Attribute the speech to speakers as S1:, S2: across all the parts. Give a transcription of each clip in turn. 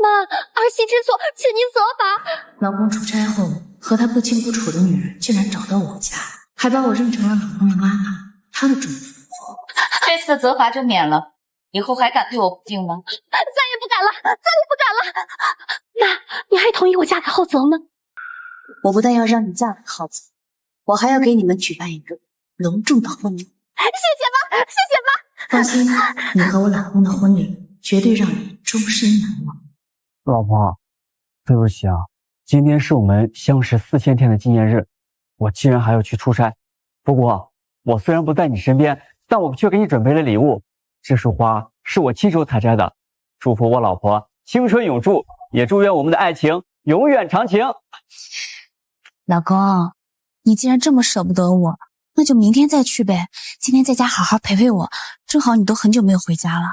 S1: 妈，儿媳知错，请您责罚。
S2: 老公出差后，和他不清不楚的女人竟然找到我家，还把我认成了老公的妈妈，他的准父母。
S3: 这次的责罚就免了，以后还敢对我不敬吗？
S1: 再也不敢了，再也不敢了。妈，你还同意我嫁给浩泽吗？
S2: 我不但要让你嫁给浩泽，我还要给你们举办一个隆重的婚礼。
S1: 谢谢妈，谢谢妈。
S2: 放心，你和我老公的婚礼绝对让你终身难忘。
S4: 老婆，对不起啊，今天是我们相识4000天的纪念日，我竟然还要去出差。不过，我虽然不在你身边，但我却给你准备了礼物。这束花是我亲手采摘的，祝福我老婆青春永驻，也祝愿我们的爱情永远长情。
S2: 老公，你既然这么舍不得我，那就明天再去呗。今天在家好好陪陪我，正好你都很久没有回家了。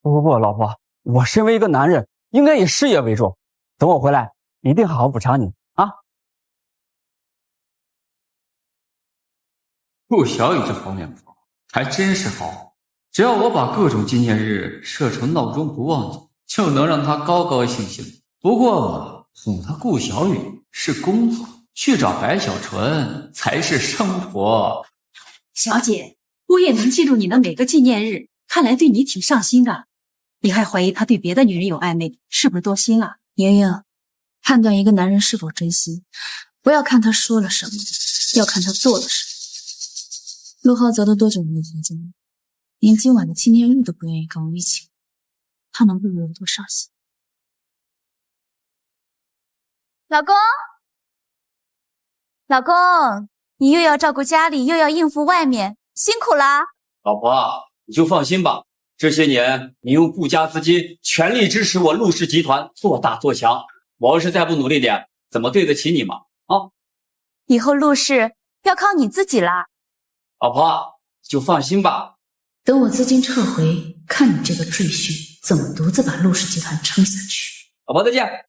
S4: 不，老婆，我身为一个男人，应该以事业为重。等我回来，一定好好补偿你啊。
S5: 陆小雨这方面还真是好，只要我把各种纪念日设成闹钟不忘记，就能让他高高兴兴。不过哄他顾小雨是工作，去找白小纯才是生活。
S6: 小姐，我也能记住你的每个纪念日，看来对你挺上心的。你还怀疑他对别的女人有暧昧，是不是多心了？
S2: 莹莹，判断一个男人是否真心，不要看他说了什么，要看他做了什么。陆浩泽都多久没有回家了，连今晚的纪念日都不愿意跟我一起，他能不能有多伤心？老公，老公，你又要照顾家里，又要应付外面，辛苦啦！
S7: 老婆，你就放心吧，这些年你用顾家资金全力支持我陆氏集团做大做强，我要是再不努力点，怎么对得起你嘛？啊！
S2: 以后陆氏要靠你自己啦。
S7: 老婆，就放心吧。
S2: 等我资金撤回，看你这个赘婿怎么独自把陆氏集团撑下去。
S7: 老婆再见。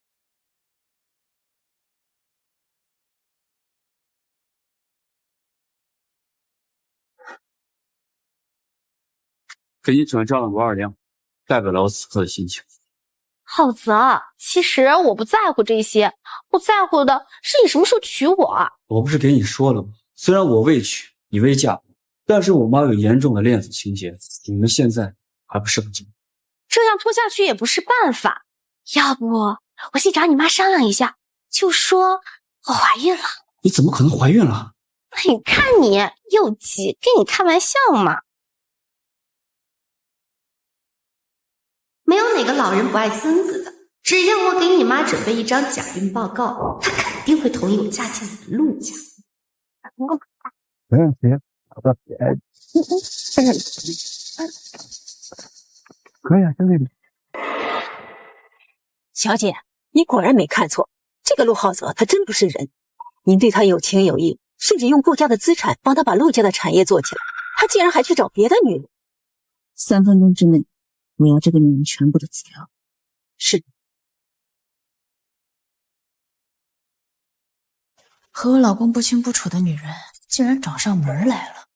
S5: 给你转账了520，代表了我此刻的心情。
S1: 浩泽，其实我不在乎这些，我在乎的是你什么时候娶我。
S5: 我不是给你说了吗？虽然我未娶，你未嫁，但是我妈有严重的恋子情节，你们现在还不是很近。
S1: 这样拖下去也不是办法，要不我去找你妈商量一下，就说我怀孕了。
S5: 你怎么可能怀孕了？
S1: 你看你又急，跟你开玩笑嘛。
S8: 没有哪个老人不爱孙子的，只要我给你妈准备一张假孕报告，她肯定会同意我嫁进你们陆家。
S4: 没问题，好的，可以啊，兄弟。
S6: 小姐，你果然没看错，这个陆浩泽他真不是人。您对他有情有义，甚至用顾家的资产帮他把陆家的产业做起来，他竟然还去找别的女人。
S2: 3分钟之内，我要这个女人全部的资料。
S6: 是。
S2: 和我老公不清不楚的女人，竟然找上门来了。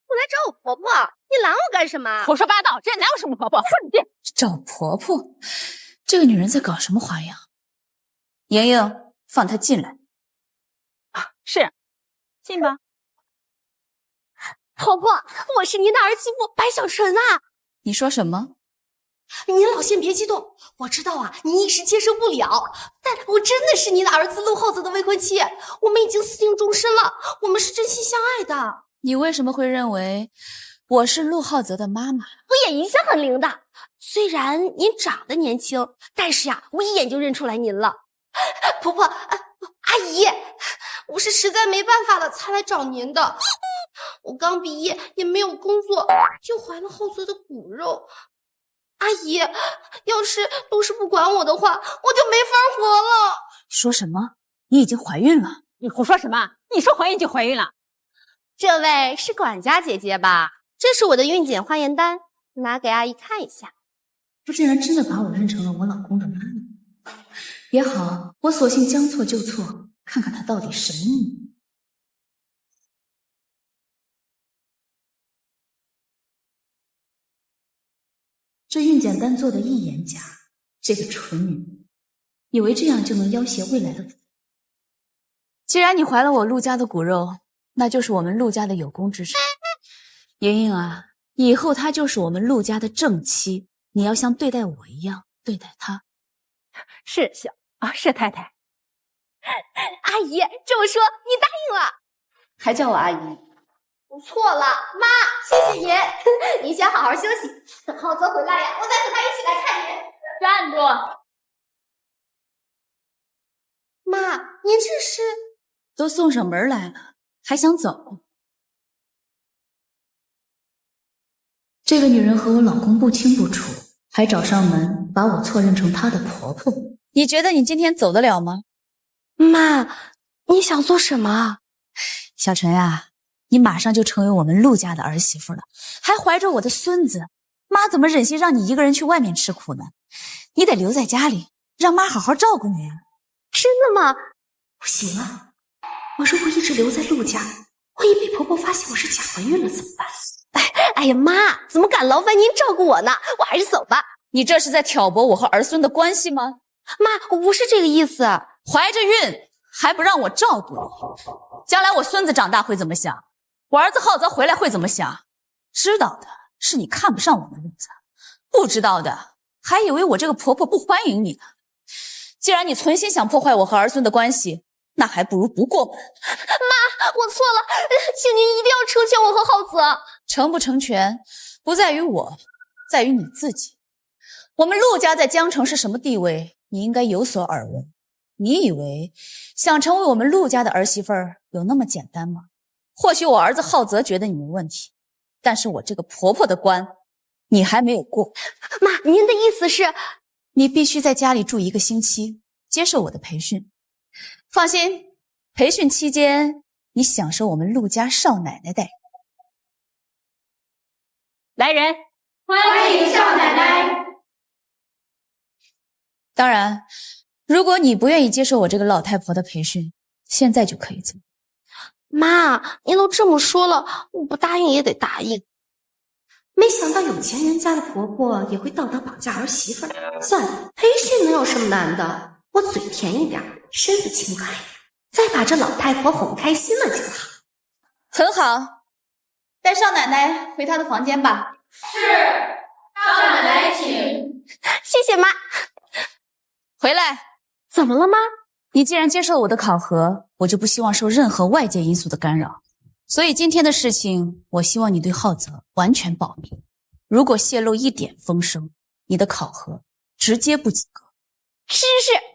S1: 我来找我婆婆，你拦我干什么？
S3: 胡说八道，这哪有什么婆婆？混蛋！
S2: 找婆婆？这个女人在搞什么花样？莹莹，放她进来。
S3: 是，进吧。
S1: 婆婆，我是您的儿媳妇白小纯啊！
S2: 你说什么？
S8: 您老先别激动，我知道啊，您一时接受不了，但我真的是您的儿子陆浩泽的未婚妻，我们已经私定终身了，我们是真心相爱的。
S2: 你为什么会认为我是陆浩泽的妈妈？
S1: 我眼一向很灵的，虽然您长得年轻，但是呀，我一眼就认出来您了。
S8: 婆婆，阿姨，我是实在没办法了才来找您的。我刚毕业也没有工作，就怀了浩泽的骨肉。阿姨，要是陆氏不管我的话，我就没法活了。
S2: 说什么？你已经怀孕了？
S3: 你胡说什么？你说怀孕就怀孕了？
S1: 这位是管家姐姐吧？这是我的孕检化验单，拿给阿姨看一下。
S2: 她竟然真的把我认成了我老公的妈妈。也好，我索性将错就错，看看他到底什么意。这孕检单做的一眼假，这个蠢女人，以为这样就能要挟未来的我。既然你怀了我陆家的骨肉，那就是我们陆家的有功之臣。莹莹啊，以后她就是我们陆家的正妻，你要像对待我一样对待她。
S6: 是太太。
S8: 阿姨这么说，你答应了？
S3: 还叫我阿姨？
S8: 我错了，妈，谢谢您。您先好好休息，等浩泽回来呀，我再和他一起来看您。
S3: 站住！
S8: 妈，您这是？
S2: 都送上门来了，还想走？这个女人和我老公不清不楚，还找上门把我错认成她的婆婆。你觉得你今天走得了吗？
S1: 妈，你想做什么？
S2: 小陈啊，你马上就成为我们陆家的儿媳妇了，还怀着我的孙子，妈怎么忍心让你一个人去外面吃苦呢？你得留在家里，让妈好好照顾你啊。
S1: 真的吗？不行啊，我如果一直留在陆家，万一被婆婆发现我是假怀孕了怎么办？哎呀，妈，怎么敢劳烦您照顾我呢？我还是走吧。
S2: 你这是在挑拨我和儿孙的关系吗？
S1: 妈，我不是这个意思。
S2: 怀着孕还不让我照顾你，将来我孙子长大会怎么想？我儿子浩泽回来会怎么想？知道的是你看不上我们陆家，不知道的还以为我这个婆婆不欢迎你呢。既然你存心想破坏我和儿孙的关系，那还不如不过门。
S8: 妈，我错了，请您一定要成全我和浩泽。
S2: 成不成全，不在于我，在于你自己。我们陆家在江城是什么地位，你应该有所耳闻。你以为想成为我们陆家的儿媳妇儿有那么简单吗？或许我儿子浩泽觉得你没问题，但是我这个婆婆的关，你还没有过。
S8: 妈，您的意思是？
S2: 你必须在家里住1个星期，接受我的培训。放心，培训期间你享受我们陆家少奶奶待遇。来人，
S8: 欢迎少奶奶。
S2: 当然，如果你不愿意接受我这个老太婆的培训，现在就可以走。
S1: 妈，您都这么说了，我不答应也得答应。没想到有钱人家的婆婆也会道德绑架儿媳妇儿。算了，培训能有什么难的？我嘴甜一点，身子轻快一点，再把这老太婆哄开心了就好。
S2: 很好，带少奶奶回她的房间吧。
S3: 是，少奶奶请。
S1: 谢谢妈。
S2: 回来。
S1: 怎么了妈？
S2: 你既然接受我的考核，我就不希望受任何外界因素的干扰。所以今天的事情，我希望你对浩泽完全保密。如果泄露一点风声，你的考核直接不及格。
S1: 是，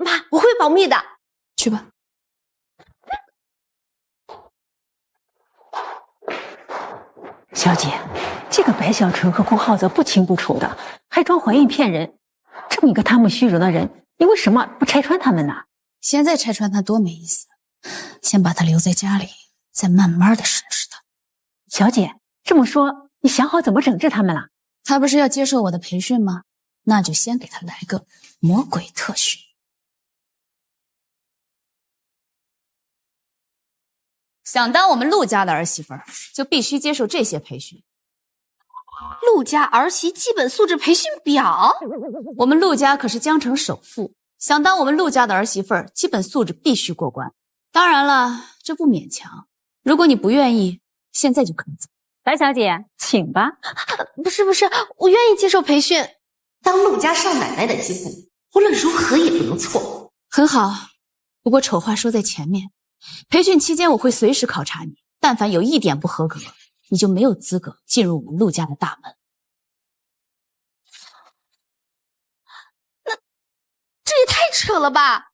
S1: 妈，我会保密的。
S2: 去吧。
S6: 小姐，这个白小纯和顾浩泽不清不楚的，还装怀孕骗人，这么一个贪慕虚荣的人，你为什么不拆穿他们呢？
S2: 现在拆穿他多没意思，先把他留在家里，再慢慢的审视他。
S6: 小姐，这么说，你想好怎么整治他们了？
S2: 他不是要接受我的培训吗？那就先给他来个魔鬼特训。想当我们陆家的儿媳妇儿，就必须接受这些培训。
S1: 陆家儿媳基本素质培训表？
S2: 我们陆家可是江城首富，想当我们陆家的儿媳妇儿，基本素质必须过关。当然了，这不勉强。如果你不愿意，现在就可以走。
S6: 白小姐，请吧。
S1: 不是，我愿意接受培训。当陆家少奶奶的机会，无论如何也不能错过。
S2: 很好，不过丑话说在前面，培训期间我会随时考察你，但凡有一点不合格，你就没有资格进入我们陆家的大门。
S1: 那这也太扯了吧！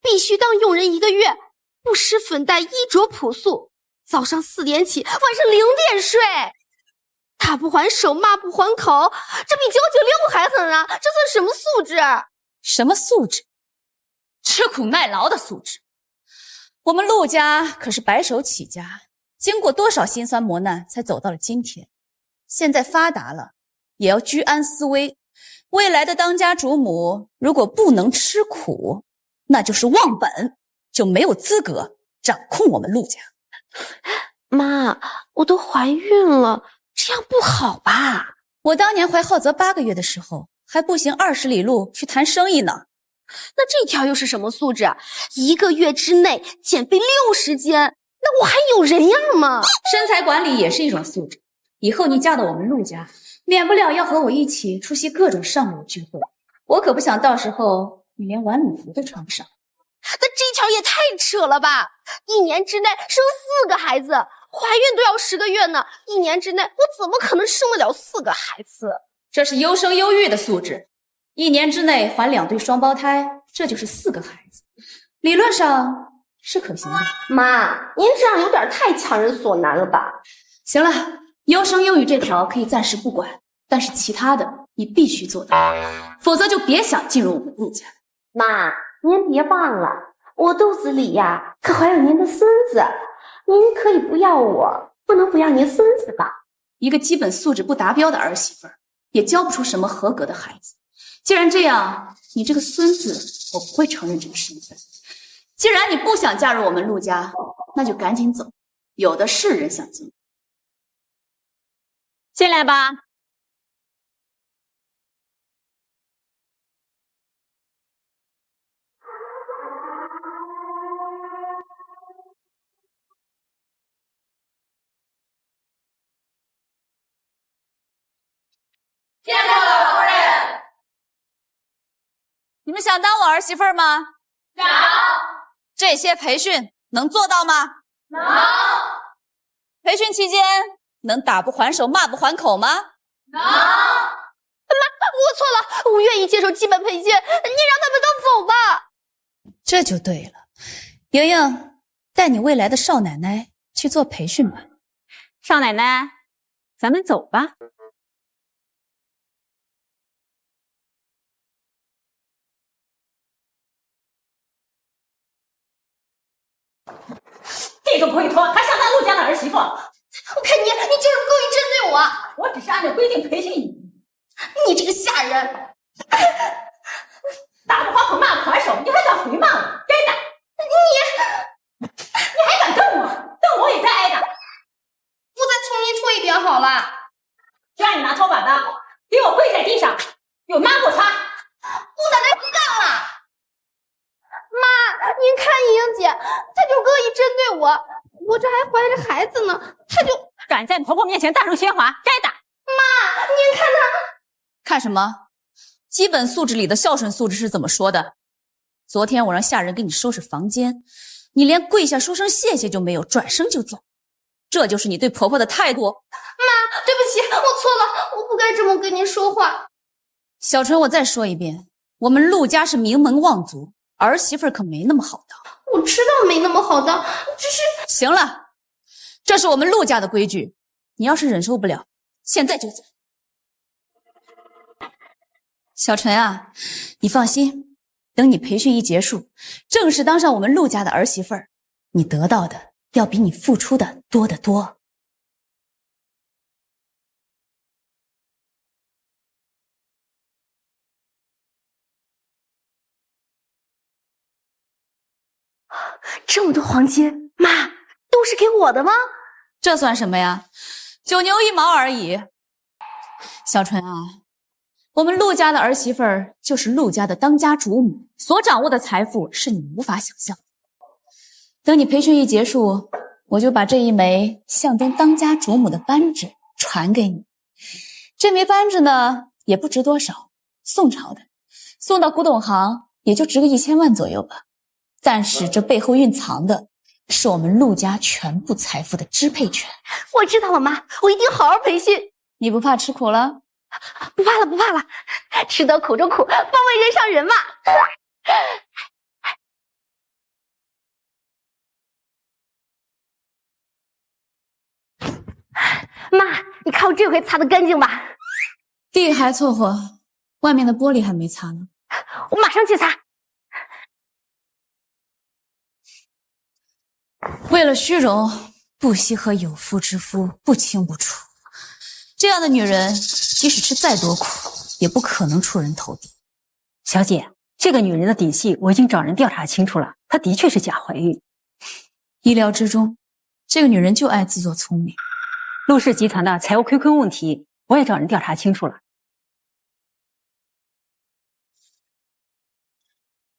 S1: 必须当佣人1个月，不施粉黛，衣着朴素，早上4点起，晚上0点睡。打不还手，骂不还口，这比996还狠啊！这算什么素质？
S2: 什么素质？吃苦耐劳的素质。我们陆家可是白手起家，经过多少辛酸磨难才走到了今天。现在发达了，也要居安思危。未来的当家主母如果不能吃苦，那就是忘本，就没有资格掌控我们陆家。
S1: 妈，我都怀孕了，这样不好吧？
S2: 我当年怀浩泽8个月的时候，还步行20里路去谈生意呢。
S1: 那这条又是什么素质？1个月之内减肥60斤，那我还有人样吗？
S2: 身材管理也是一种素质。以后你嫁到我们陆家，免不了要和我一起出席各种上流聚会，我可不想到时候你连晚礼服都穿不上。
S1: 那这条也太扯了吧！1年之内生4个孩子，怀孕都要10个月呢，1年之内我怎么可能生得了4个孩子？
S2: 这是优生优育的素质，1年之内怀2对双胞胎，这就是4个孩子，理论上是可行的。
S1: 妈，您这样有点太强人所难了吧？
S2: 行了，优生优育这条可以暂时不管，但是其他的你必须做到，否则就别想进入我们陆家。
S1: 妈，您别忘了，我肚子里呀可怀有您的孙子，您可以不要我，不能不要您孙子吧？
S2: 一个基本素质不达标的儿媳妇儿，也教不出什么合格的孩子。既然这样，你这个孙子我不会承认这个身份。既然你不想嫁入我们陆家，那就赶紧走，有的是人想进。
S6: 进来吧。
S3: 见过老夫人。
S2: 你们想当我儿媳妇儿吗？
S3: 想。
S2: 这些培训能做到吗？
S3: 能。
S2: 培训期间能打不还手骂不还口吗？
S3: 能。
S1: 妈，我错了，我愿意接受基本培训，你让他们都走吧。
S2: 这就对了，莹莹，带你未来的少奶奶去做培训吧。
S6: 少奶奶，咱们走吧。
S9: 这个不会脱，还想当陆家的儿媳妇？
S1: 我看你就是故意针对我。
S9: 我只是按照规定培训你。
S1: 你这个下人，
S9: 打不还口，骂不还手，你还敢回骂我？该打！你还敢瞪我？瞪我也该挨打！
S8: 我再重新说一遍好了。
S9: 就让你拿拖把的，给我跪在地上，有抹布擦。
S8: 姑奶奶不干了。
S1: 妈，您看莹莹姐，她就故意针对我，我这还怀着孩子呢，她就
S9: 敢在婆婆面前大声喧哗，该打！
S1: 妈，您看她
S2: 看什么？基本素质里的孝顺素质是怎么说的？昨天我让下人给你收拾房间，你连跪下说声谢谢就没有，转身就走，这就是你对婆婆的态度？
S1: 妈，对不起，我错了，我不该这么跟您说话。
S2: 小纯，我再说一遍，我们陆家是名门望族，儿媳妇可没那么好当。
S1: 我知道没那么好当，只是……
S2: 行了，这是我们陆家的规矩，你要是忍受不了，现在就走。小纯啊，你放心，等你培训一结束，正式当上我们陆家的儿媳妇儿，你得到的要比你付出的多得多。
S1: 这么多黄金，妈，都是给我的吗？
S2: 这算什么呀？9牛1毛而已。小纯啊，我们陆家的儿媳妇儿就是陆家的当家主母，所掌握的财富是你无法想象的。等你培训一结束，我就把这一枚象征当家主母的扳指传给你。这枚扳指呢，也不值多少，宋朝的，送到古董行也就值个1000万左右吧。但是这背后蕴藏的是我们陆家全部财富的支配权。
S1: 我知道了，妈，我一定好好培训。
S2: 你不怕吃苦了？
S1: 不怕了，不怕了，吃得苦中苦，方为人上人嘛。妈，你看我这回擦得干净吧？
S2: 地还凑合，外面的玻璃还没擦呢。
S1: 我马上去擦。
S2: 为了虚荣，不惜和有妇之夫不清不楚。这样的女人，即使吃再多苦，也不可能出人头地。
S6: 小姐，这个女人的底细我已经找人调查清楚了，她的确是假怀孕。
S2: 意料之中，这个女人就爱自作聪明。
S6: 陆氏集团的财务亏空问题
S9: 我也找人调查清楚了。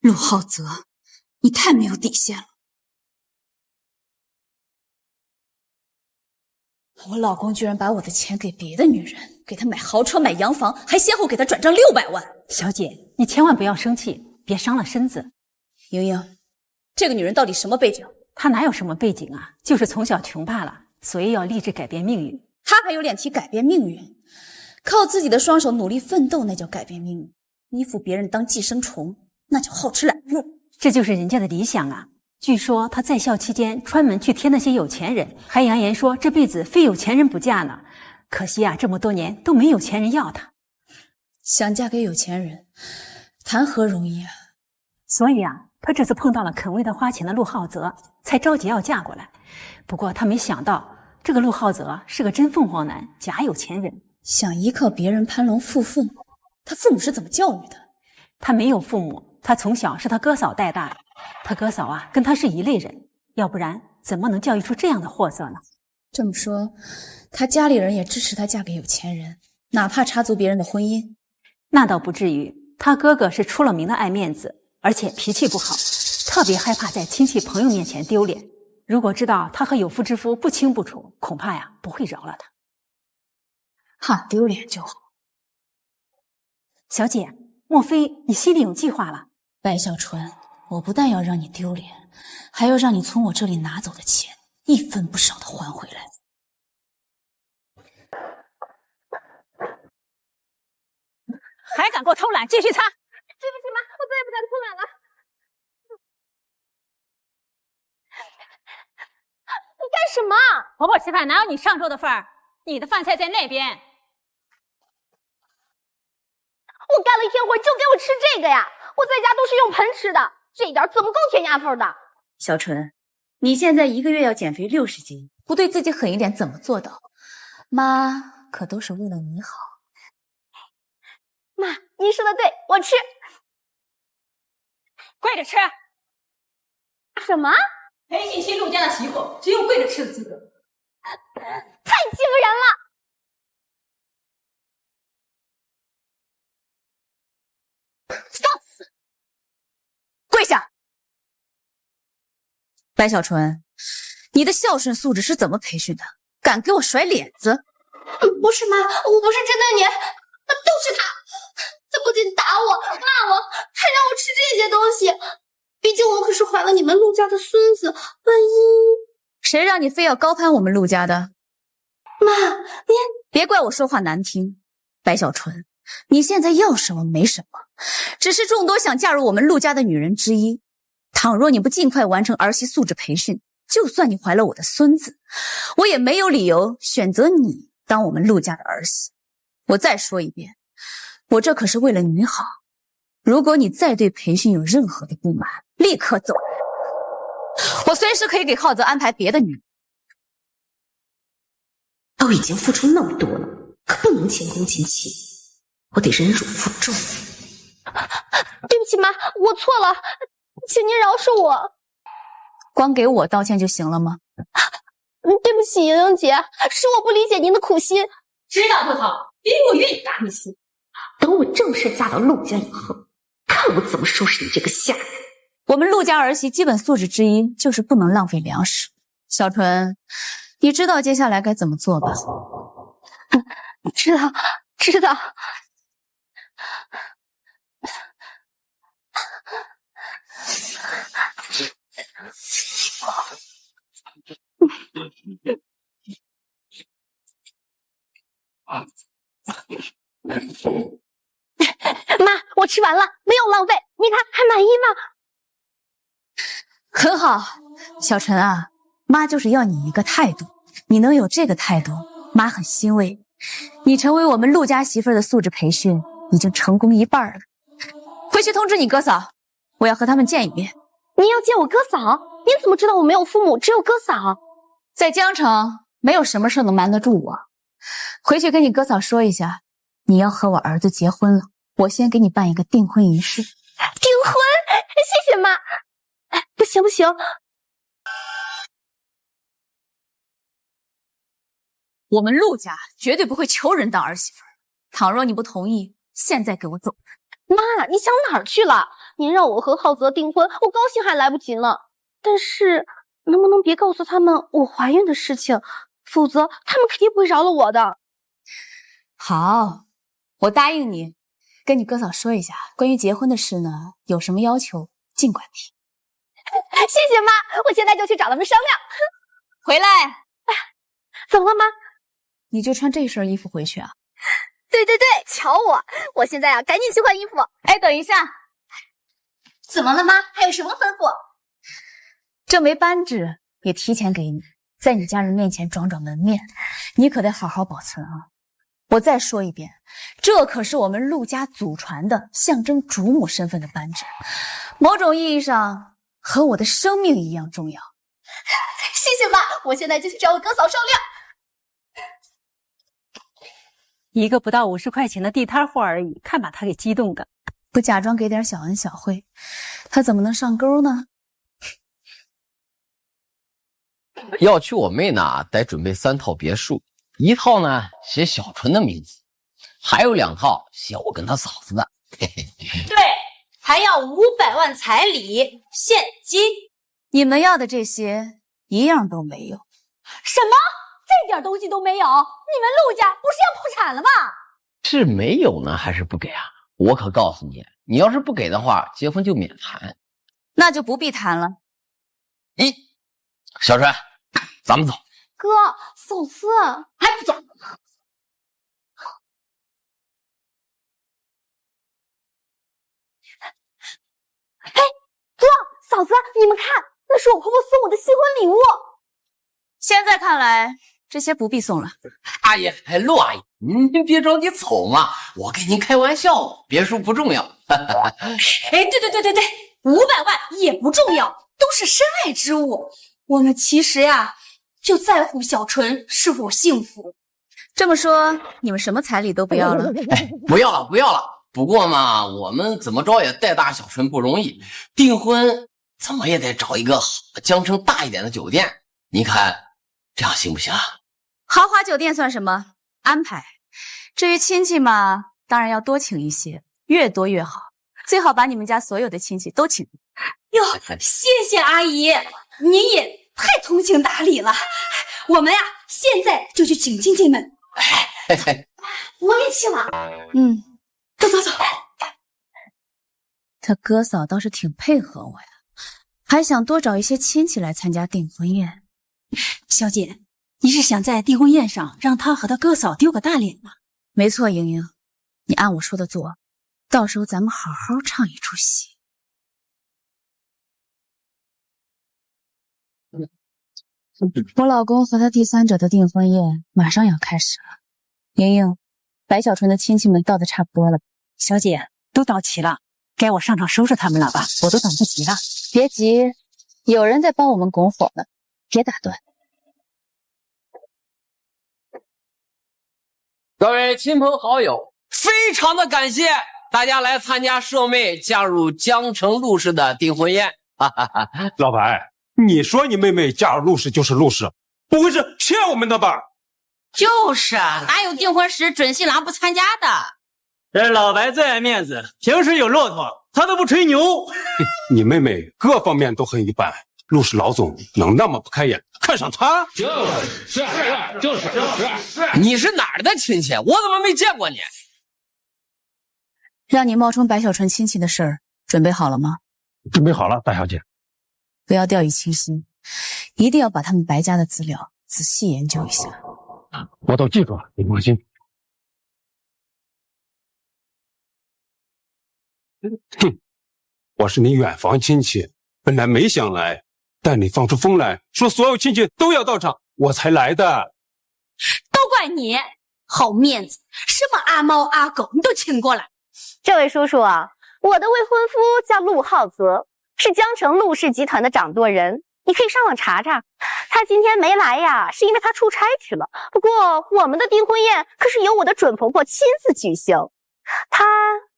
S2: 陆浩泽，你太没有底线了！我老公居然把我的钱给别的女人，给她买豪车、买洋房，还先后给她转账600万。
S9: 小姐，你千万不要生气，别伤了身子。
S2: 莹莹，这个女人到底什么背景？
S9: 她哪有什么背景啊，就是从小穷罢了，所以要立志改变命运。
S2: 她还有脸提改变命运？靠自己的双手努力奋斗，那叫改变命运；依附别人当寄生虫，那叫好吃懒做。
S9: 这就是人家的理想啊！据说她在校期间专门去贴那些有钱人，还扬言说这辈子非有钱人不嫁呢。可惜啊，这么多年都没有钱人要她。
S2: 想嫁给有钱人，谈何容易啊！
S9: 所以啊，她这次碰到了肯为她花钱的陆浩泽，才着急要嫁过来。不过她没想到，这个陆浩泽是个真凤凰男，假有钱人，
S2: 想依靠别人攀龙附凤。他父母是怎么教育的？
S9: 他没有父母，他从小是他哥嫂带大的。他哥嫂啊，跟他是一类人，要不然怎么能教育出这样的货色呢？
S2: 这么说，他家里人也支持他嫁给有钱人，哪怕插足别人的婚姻？
S9: 那倒不至于，他哥哥是出了名的爱面子，而且脾气不好，特别害怕在亲戚朋友面前丢脸。如果知道他和有妇之夫不清不楚，恐怕呀不会饶了他。
S2: 怕丢脸就好。
S9: 小姐，莫非你心里有计划了？
S2: 白小纯，我不但要让你丢脸，还要让你从我这里拿走的钱一分不少的还回来。
S9: 还敢给我偷懒，继续擦！
S8: 对不起妈，我再也不敢偷懒了。你干什么？
S9: 婆婆吃饭哪有你上桌的份儿？你的饭菜在那边。
S8: 我干了一天活就给我吃这个呀！我在家都是用盆吃的，这一点怎么够填牙缝的？
S2: 小纯，你现在1个月要减肥60斤，不对自己狠一点怎么做到？妈可都是为了你好。
S8: 妈，您说的对，我吃。
S9: 跪着吃。
S8: 什么？
S9: 培训新陆家的媳妇只有跪着吃的资格。
S8: 太欺负人了！
S2: 放肆！跪下！白小纯，你的孝顺素质是怎么培训的？敢给我甩脸子？
S8: 不是妈，我不是针对你，都是他。他不仅打我、骂我，还让我吃这些东西。毕竟我可是怀了你们陆家的孙子，万一……
S2: 谁让你非要高攀我们陆家的？
S8: 妈，您
S2: 别怪我说话难听。白小纯，你现在要什么没什么，只是众多想嫁入我们陆家的女人之一。倘若你不尽快完成儿媳素质培训，就算你怀了我的孙子，我也没有理由选择你当我们陆家的儿媳。我再说一遍，我这可是为了你好。如果你再对培训有任何的不满，立刻走人。我随时可以给浩泽安排别的女人。
S10: 都已经付出那么多了，可不能前功尽弃，我得忍辱负重。
S8: 对不起妈，我错了，请您饶恕我。
S2: 光给我道歉就行了吗？
S8: 对不起，莹莹姐，是我不理解您的苦心。
S10: 知道就好，因为我愿意打你死。等我正式嫁到陆家以后，看我怎么收拾你这个下人。
S2: 我们陆家儿媳基本素质之一就是不能浪费粮食。小纯，你知道接下来该怎么做吧？
S8: 知道。妈，我吃完了，没有浪费，你看还满意吗？
S2: 很好，小陈啊，妈就是要你一个态度，你能有这个态度，妈很欣慰。你成为我们陆家媳妇儿的素质培训已经成功1半了。回去通知你哥嫂，我要和他们见一面。
S8: 您要见我哥嫂？您怎么知道我没有父母，只有哥嫂？
S2: 在江城，没有什么事能瞒得住我。回去跟你哥嫂说一下，你要和我儿子结婚了，我先给你办一个订婚仪式。
S8: 订婚？谢谢妈。不行，
S2: 我们陆家绝对不会求人当儿媳妇儿。倘若你不同意，现在给我走。
S1: 妈，你想哪儿去了？您让我和浩泽订婚，我高兴还来不及呢。但是能不能别告诉他们我怀孕的事情，否则他们肯定不会饶了我的。
S2: 好，我答应你，跟你哥嫂说一下，关于结婚的事呢，有什么要求尽管提。
S1: 谢谢妈，我现在就去找他们商量。
S2: 回来，
S1: 怎么了妈？
S2: 你就穿这身衣服回去啊？
S1: 对，瞧我现在赶紧去换衣服。
S2: 哎，等一下，
S1: 怎么了妈？还有什么吩咐？
S2: 这枚扳指也提前给你，在你家人面前装装门面，你可得好好保存啊！我再说一遍，这可是我们陆家祖传的象征主母身份的扳指，某种意义上和我的生命一样重要。
S1: 谢谢妈，我现在就去找我哥嫂商量。
S9: 一个不到50块钱的地摊货而已，看把他给激动的。
S2: 不假装给点小恩小惠，他怎么能上钩呢？
S11: 要娶我妹呢，得准备3套别墅，一套呢写小纯的名字，还有2套写我跟她嫂子的。
S10: 对，还要500万彩礼现金。
S2: 你们要的这些一样都没有。
S1: 什么？这点东西都没有？你们陆家不是要破产了吗？
S11: 是没有呢，还是不给啊？我可告诉你，你要是不给的话，结婚就免谈。
S2: 那就不必谈了。
S11: 小川，咱们走。
S1: 哥，嫂子，
S10: 还不走？
S1: 哎，哥，嫂子，你们看，那是我婆婆送我的新婚礼物。
S2: 现在看来，这些不必送了。
S11: 阿姨，陆阿姨，您别着急走嘛，我跟您开玩笑，别墅不重要。
S10: 哎，对，500万也不重要，都是身外之物。我们其实呀，就在乎小纯是否幸福。
S2: 这么说，你们什么彩礼都不要了？
S11: 不要了。不过嘛，我们怎么着也带大小纯不容易，订婚怎么也得找一个好江城大一点的酒店。您看这样行不行啊？
S2: 豪华酒店算什么？安排。至于亲戚嘛，当然要多请一些，越多越好，最好把你们家所有的亲戚都请。
S10: 哟，谢谢阿姨，您也太通情达理了。我们呀，现在就去请亲戚们。我也去了。走。
S2: 他哥嫂倒是挺配合我呀，还想多找一些亲戚来参加订婚宴。
S9: 小姐，你是想在订婚宴上让他和他哥嫂丢个大脸吗？
S2: 没错，莹莹，你按我说的做，到时候咱们好好唱一出戏。我老公和他第三者的订婚宴马上要开始了。莹莹，白小纯的亲戚们到的差不多了。
S9: 小姐，都到齐了，该我上场收拾他们了吧？我都等不及了。
S2: 别急，有人在帮我们拱火呢，别打断。
S11: 各位亲朋好友，非常的感谢大家来参加舍妹嫁入江城陆氏的订婚宴。
S12: 老白，你说你妹妹嫁入陆氏就是陆氏，不会是骗我们的吧？
S10: 就是啊，哪有订婚时准新郎不参加的？
S13: 这老白最爱面子，平时有骆驼他都不吹牛。
S12: 你妹妹各方面都很一般，陆氏老总能那么不开眼看上她？
S11: 就是你是哪儿的亲戚？我怎么没见过你？
S2: 让你冒充白小纯亲戚的事儿准备好了吗？
S12: 准备好了，大小姐。
S2: 不要掉以轻心，一定要把他们白家的资料仔细研究一下。
S12: 我都记住了，你放心。哼，我是你远房亲戚，本来没想来，但你放出风来说所有亲戚都要到场，我才来的。
S10: 都怪你，好面子，什么阿猫阿狗你都请过来。
S1: 这位叔叔啊，我的未婚夫叫陆浩泽，是江城陆氏集团的掌舵人，你可以上网查查。他今天没来呀，是因为他出差去了。不过我们的订婚宴可是由我的准婆婆亲自举行，他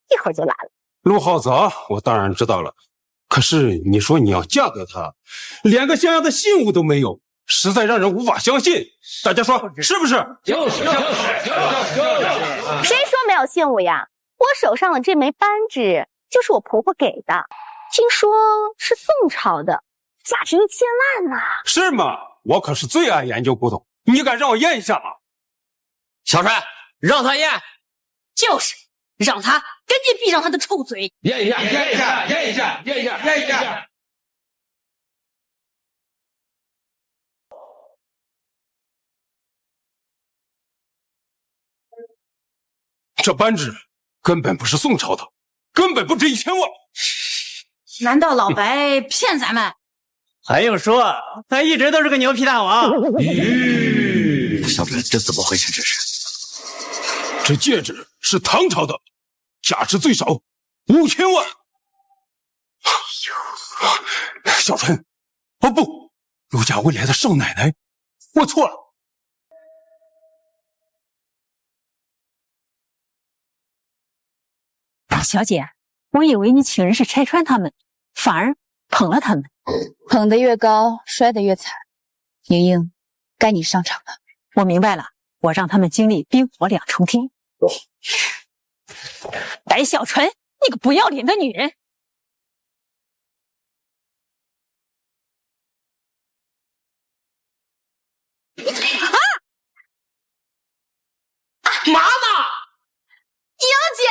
S1: 一会儿就来了。
S12: 陆浩泽，我当然知道了，可是你说你要嫁给他，连个像样的信物都没有，实在让人无法相信。大家说是不是？
S14: 就是。谁说没有信物呀？我手上的这枚扳指就是我婆婆给的，听说是宋朝的，价值1000万呢。
S12: 是吗？我可是最爱研究古董，你敢让我验一下吗？
S11: 小川，让他验。
S10: 就是让他赶紧闭上他的臭嘴。
S14: 验一下，验一下，验一下，验一下，验一下。
S12: 这扳指根本不是宋朝的，根本不值1000万。
S10: 难道老白骗咱们？
S13: 还用说，他一直都是个牛皮大王。
S11: 小陈，这怎么回事？
S12: 这戒指是唐朝的，价值最少5000万。小陈，哦不，陆家未来的少奶奶，我错了。
S9: 小姐，我以为你请人是拆穿他们，反而捧了他们。
S2: 捧得越高，摔得越惨。莹莹，该你上场了。
S9: 我明白了，我让他们经历冰火2重天。白小纯，你个不要脸的女人！
S10: 啊！
S11: 妈妈，
S10: 莹姐，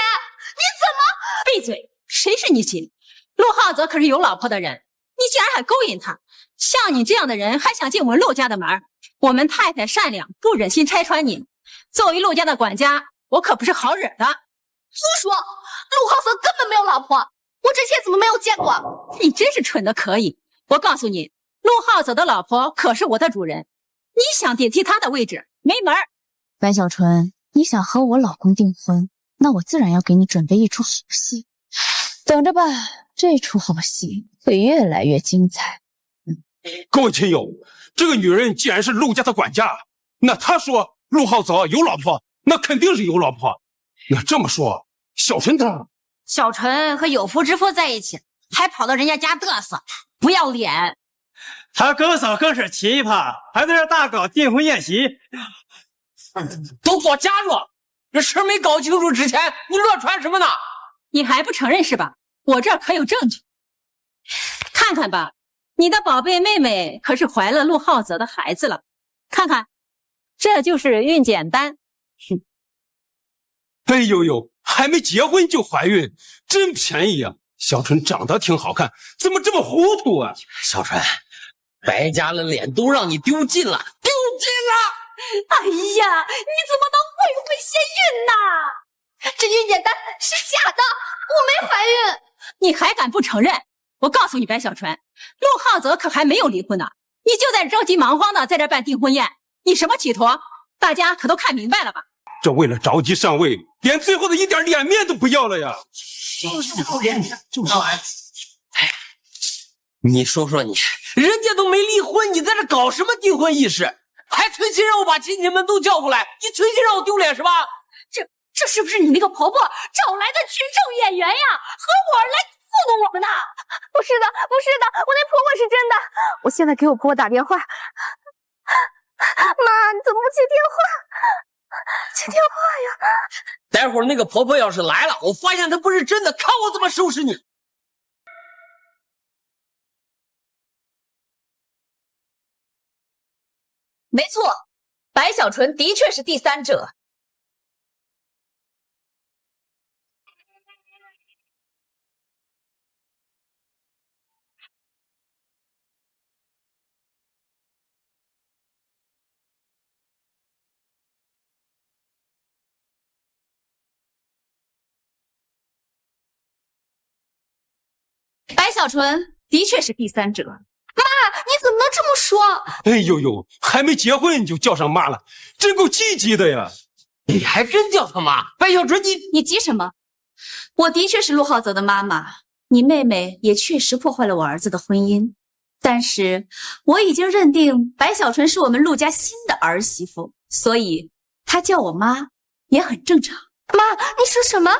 S10: 你怎么？闭嘴！谁是你姐？陆浩泽可是有老婆的人，你竟然还勾引他！像你这样的人还想进我们陆家的门？我们太太善良，不忍心拆穿你。作为陆家的管家，我可不是好惹的。
S8: 胡说！陆浩泽根本没有老婆，我之前怎么没有见过？
S10: 你真是蠢的可以！我告诉你，陆浩泽的老婆可是我的主人，你想顶替他的位置，没门儿！
S2: 白小纯，你想和我老公订婚，那我自然要给你准备一出好戏。等着吧，这出好戏会越来越精彩。
S12: 各位亲友，这个女人既然是陆家的管家，那她说陆浩泽有老婆，那肯定是有老婆。那这么说，小纯他……
S10: 小纯和有夫之妇在一起，还跑到人家家嘚瑟，不要脸！
S13: 他哥嫂更是奇葩，还在这大搞订婚宴席，
S11: 都搞嫁妆，这事没搞清楚之前，你乱传什么呢？
S10: 你还不承认是吧？我这儿可有证据，看看吧，你的宝贝妹妹可是怀了陆浩泽的孩子了，看看，这就是孕检单。
S12: 哎呦呦，还没结婚就怀孕，真便宜啊！小纯长得挺好看，怎么这么糊涂啊？
S11: 小纯，白家的脸都让你丢尽了，丢尽了！
S10: 哎呀，你怎么能会先孕呢？
S8: 这孕检单是假的，我没怀孕。
S10: 你还敢不承认？我告诉你，白小纯，陆浩泽可还没有离婚呢，你就在这着急忙慌的在这办订婚宴，你什么企图？大家可都看明白了吧？
S12: 这为了着急上位，连最后的一点脸面都不要了呀！
S11: 哎，你说说你，人家都没离婚，你在这搞什么订婚仪式？还存心让我把亲戚们都叫过来，你存心让我丢脸是吧？
S10: 这是不是你那个婆婆找来的群众演员呀？合伙来糊弄我们的？
S14: 不是的，不是的，我那婆婆是真的。我现在给我婆婆打电话。妈，你怎么不接电话？接电话呀！
S11: 待会儿那个婆婆要是来了，我发现她不是真的，看我怎么收拾你！
S3: 没错，白小纯的确是第三者。白小纯的确是第三者。
S8: 妈，你怎么能这么说？
S12: 哎呦呦，还没结婚就叫上妈了，真够积极的呀！
S11: 你还真叫他妈？白小纯，
S3: 你急什么？我的确是陆浩泽的妈妈，你妹妹也确实破坏了我儿子的婚姻，但是我已经认定白小纯是我们陆家新的儿媳妇，所以她叫我妈也很正常。
S8: 妈，你说什么？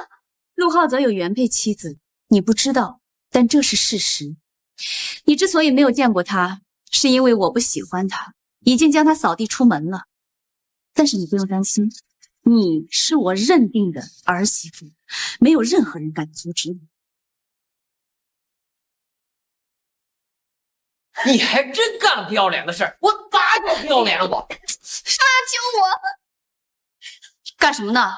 S3: 陆浩泽有原配妻子，你不知道，但这是事实。你之所以没有见过他，是因为我不喜欢他。已经将他扫地出门了。但是你不用担心，你是我认定的儿媳妇，没有任何人敢阻止你。
S11: 你还真干了不要脸的事儿，我咋就不要脸了我？
S8: 妈，救我！
S3: 干什么呢？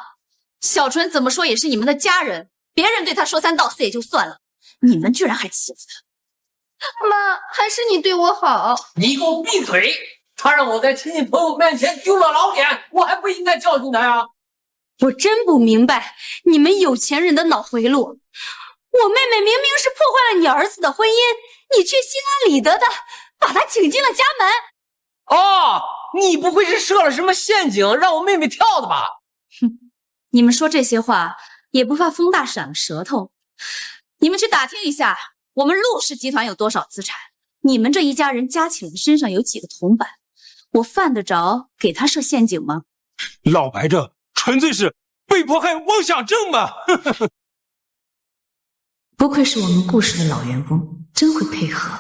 S3: 小纯怎么说也是你们的家人，别人对他说三道四也就算了，你们居然还欺负他！
S8: 妈，还是你对我好。
S11: 你给我闭嘴！他让我在亲戚朋友面前丢了老脸，我还不应该教训他呀！
S10: 我真不明白你们有钱人的脑回路。我妹妹明明是破坏了你儿子的婚姻，你却心安理得的把她请进了家门。
S11: 哦，你不会是设了什么陷阱让我妹妹跳的吧？
S3: 哼，你们说这些话也不怕风大闪了舌头。你们去打听一下，我们陆氏集团有多少资产？你们这一家人加起来身上有几个铜板？我犯得着给他设陷阱吗？
S12: 老白这纯粹是被迫害妄想症嘛！
S2: 不愧是我们顾氏的老员工，真会配合。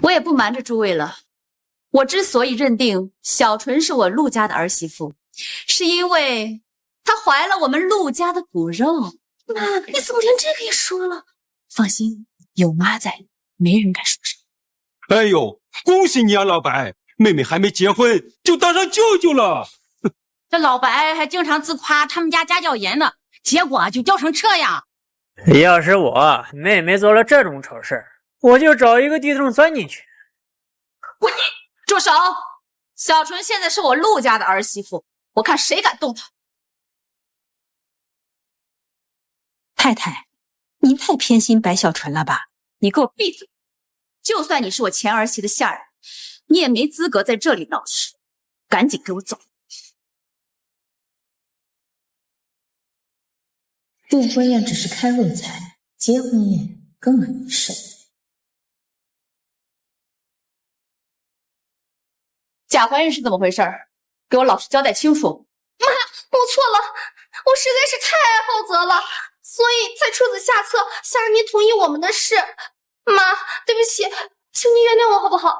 S3: 我也不瞒着诸位了，我之所以认定小纯是我陆家的儿媳妇，是因为她怀了我们陆家的骨肉。
S10: 妈，你怎么连这个也说了？
S2: 放心，有妈在，没人敢说什么。
S12: 哎呦，恭喜你啊，老白！妹妹还没结婚就当上舅舅了。
S10: 这老白还经常自夸他们家家教严呢，结果就教成这样。
S13: 要是我妹妹做了这种丑事，我就找一个地洞钻进去。
S3: 我你住手！小纯现在是我陆家的儿媳妇，我看谁敢动她。
S9: 太太，您太偏心白小纯了吧？
S3: 你给我闭嘴！就算你是我前儿媳的下人，你也没资格在这里闹事，赶紧给我走！
S2: 订婚宴只是开胃菜，结婚宴更为仪式。
S3: 假怀孕是怎么回事？给我老实交代清楚！
S8: 妈，我错了，我实在是太爱浩泽了，所以才出此下策，想让您同意我们的事。妈，对不起，请您原谅我好不好？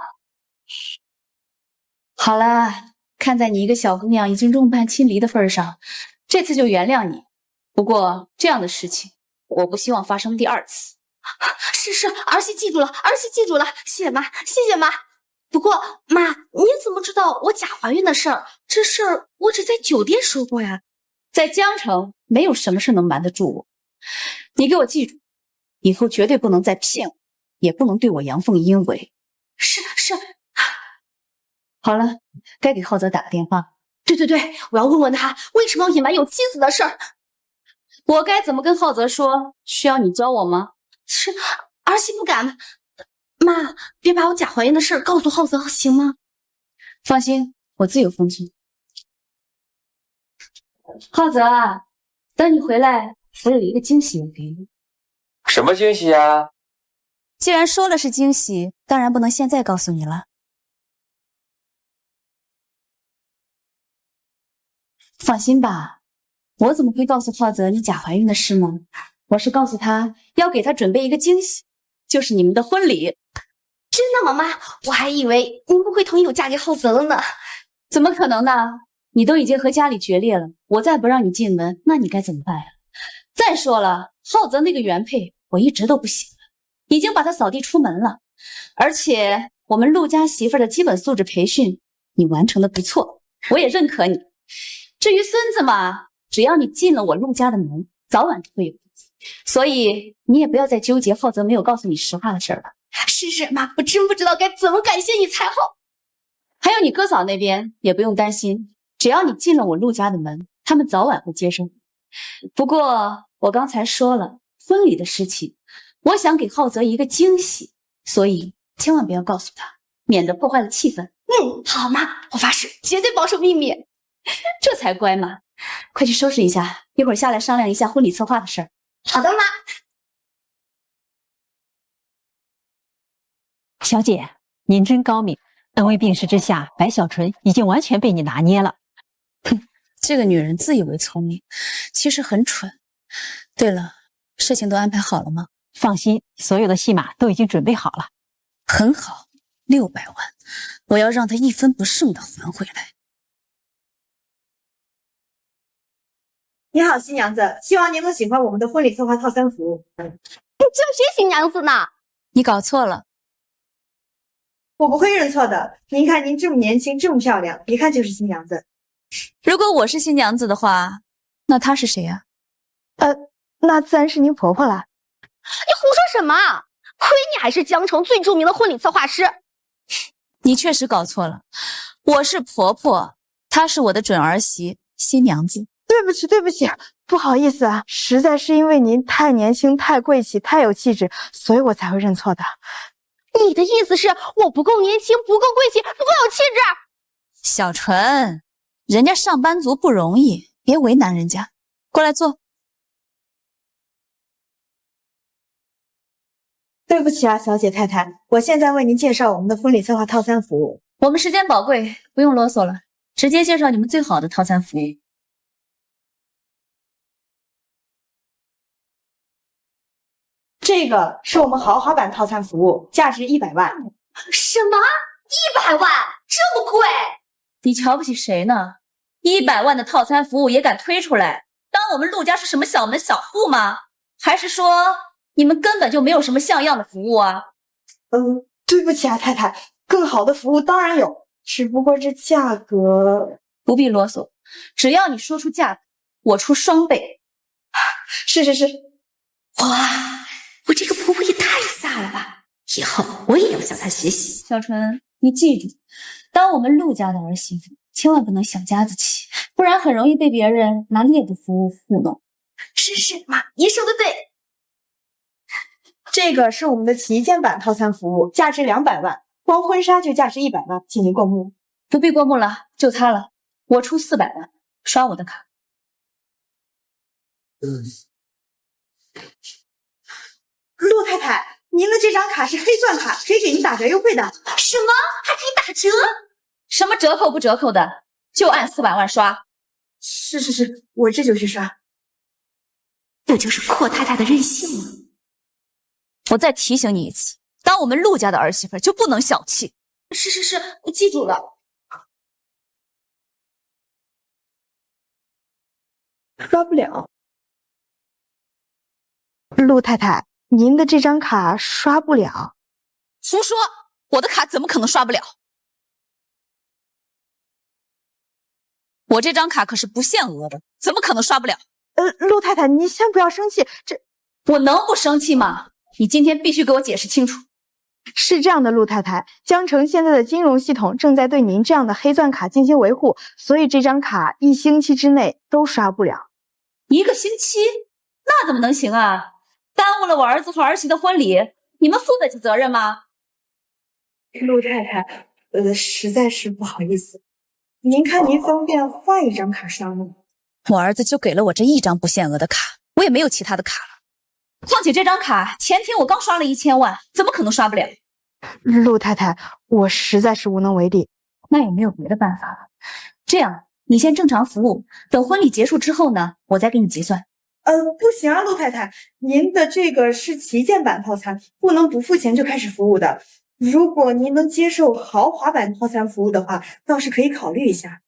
S3: 好了，看在你一个小姑娘已经众叛亲离的份上，这次就原谅你。不过这样的事情，我不希望发生第二次。
S8: 是，儿媳记住了，儿媳记住了，谢谢妈，谢谢妈。不过妈，您怎么知道我假怀孕的事儿？这事儿我只在酒店说过呀。
S3: 在江城，没有什么事能瞒得住我。你给我记住，以后绝对不能再骗我，也不能对我阳奉阴违。
S8: 是。
S3: 好了，该给浩泽打个电话。
S8: 对，我要问问他为什么要隐瞒有妻子的事儿。
S3: 我该怎么跟浩泽说？需要你教我吗？
S8: 是，儿媳不敢。妈，别把我假怀孕的事儿告诉浩泽，行吗？
S3: 放心，我自有分寸。浩泽啊，等你回来，我有一个惊喜要给你。
S11: 什么惊喜啊？
S3: 既然说了是惊喜，当然不能现在告诉你了。放心吧，我怎么会告诉浩泽你假怀孕的事呢？我是告诉他要给他准备一个惊喜，就是你们的婚礼。
S8: 真的吗，妈？我还以为您不会同意我嫁给浩泽了呢。
S3: 怎么可能呢？你都已经和家里决裂了，我再不让你进门，那你该怎么办呀？再说了，浩泽那个原配我一直都不喜欢，已经把他扫地出门了。而且我们陆家媳妇的基本素质培训你完成的不错，我也认可你。至于孙子嘛，只要你进了我陆家的门，早晚都会有。所以你也不要再纠结浩泽没有告诉你实话的事了。
S8: 是，妈，我真不知道该怎么感谢你才好。
S3: 还有你哥嫂那边也不用担心，只要你进了我陆家的门，他们早晚会接受你。不过我刚才说了，婚礼的事情，我想给浩泽一个惊喜，所以千万不要告诉他，免得破坏了气氛。
S8: 好妈，我发誓绝对保守秘密。
S3: 这才乖嘛！快去收拾一下，一会儿下来商量一下婚礼策划的事儿。
S8: 好的，妈。
S9: 小姐，您真高明，恩威并施之下，白小纯已经完全被你拿捏了。
S2: 哼，这个女人自以为聪明，其实很蠢。对了，事情都安排好了吗？
S9: 放心，所有的戏码都已经准备好了。
S2: 很好， 600万，我要让他一分不剩的还回来。
S15: 你好，新娘子，希望您能喜欢我们的婚礼策划套餐服务。
S1: 就是新娘子呢。
S2: 你搞错了，
S15: 我不会认错的。您看您这么年轻，这么漂亮，一看就是新娘子。
S2: 如果我是新娘子的话，那她是谁呀？
S15: 那自然是您婆婆啦。
S1: 你胡说什么？亏你还是江城最著名的婚礼策划师。
S2: 你确实搞错了，我是婆婆，她是我的准儿媳，新娘子。
S15: 对不起，对不起，不好意思啊，实在是因为您太年轻、太贵气、太有气质，所以我才会认错的。
S1: 你的意思是我不够年轻，不够贵气，不够有气质？
S2: 小纯，人家上班族不容易，别为难人家。过来坐。
S15: 对不起啊，小姐太太，我现在为您介绍我们的婚礼策划套餐服务。
S2: 我们时间宝贵，不用啰嗦了，直接介绍你们最好的套餐服务。
S15: 这个是我们豪华版套餐服务，价值100万。
S10: 什么？100万？这么贵？
S2: 你瞧不起谁呢？100万的套餐服务也敢推出来，当我们陆家是什么小门小户吗？还是说你们根本就没有什么像样的服务啊？
S15: 对不起啊，太太，更好的服务当然有，只不过这价格……
S2: 不必啰嗦，只要你说出价格，我出双倍。
S15: 是。
S10: 哇，我这个婆婆也太飒了吧！以后我也要向她学习。
S2: 小纯，你记住，当我们陆家的儿媳妇，千万不能小家子气，不然很容易被别人拿劣的服务糊弄。
S10: 是，妈，您说的对。
S15: 这个是我们的旗舰版套餐服务，价值200万，光婚纱就价值100万，请您过目。
S2: 不必过目了，就它了，我出400万，刷我的卡。
S15: 陆太太，您的这张卡是黑钻卡，可以给您打折优惠的。
S10: 什么？还可以打折？
S2: 什么折扣不折扣的，就按400万刷。
S15: 是，我这就去刷。
S10: 不就是阔太太的任性吗？
S2: 我再提醒你一次，当我们陆家的儿媳妇就不能小气。
S1: 是，我记住了。
S15: 刷不了。陆太太，您的这张卡刷不了。
S2: 胡说，我的卡怎么可能刷不了？我这张卡可是不限额的，怎么可能刷不了？
S15: 陆太太，您先不要生气，
S2: 我能不生气吗？你今天必须给我解释清楚。
S15: 是这样的，陆太太，江城现在的金融系统正在对您这样的黑钻卡进行维护，所以这张卡1星期之内都刷不了。
S2: 1个星期？那怎么能行啊？耽误了我儿子和儿媳的婚礼，你们负得起责任吗？
S15: 陆太太，实在是不好意思，您看您方便换一张卡刷吗？
S2: 我儿子就给了我这1张不限额的卡，我也没有其他的卡了。况且这张卡前天我刚刷了1000万，怎么可能刷不了？
S15: 陆太太，我实在是无能为力。
S2: 那也没有别的办法了。这样，你先正常服务，等婚礼结束之后呢，我再给你结算。
S15: 不行啊，陆太太，您的这个是旗舰版套餐，不能不付钱就开始服务的。如果您能接受豪华版套餐服务的话，倒是可以考虑一下。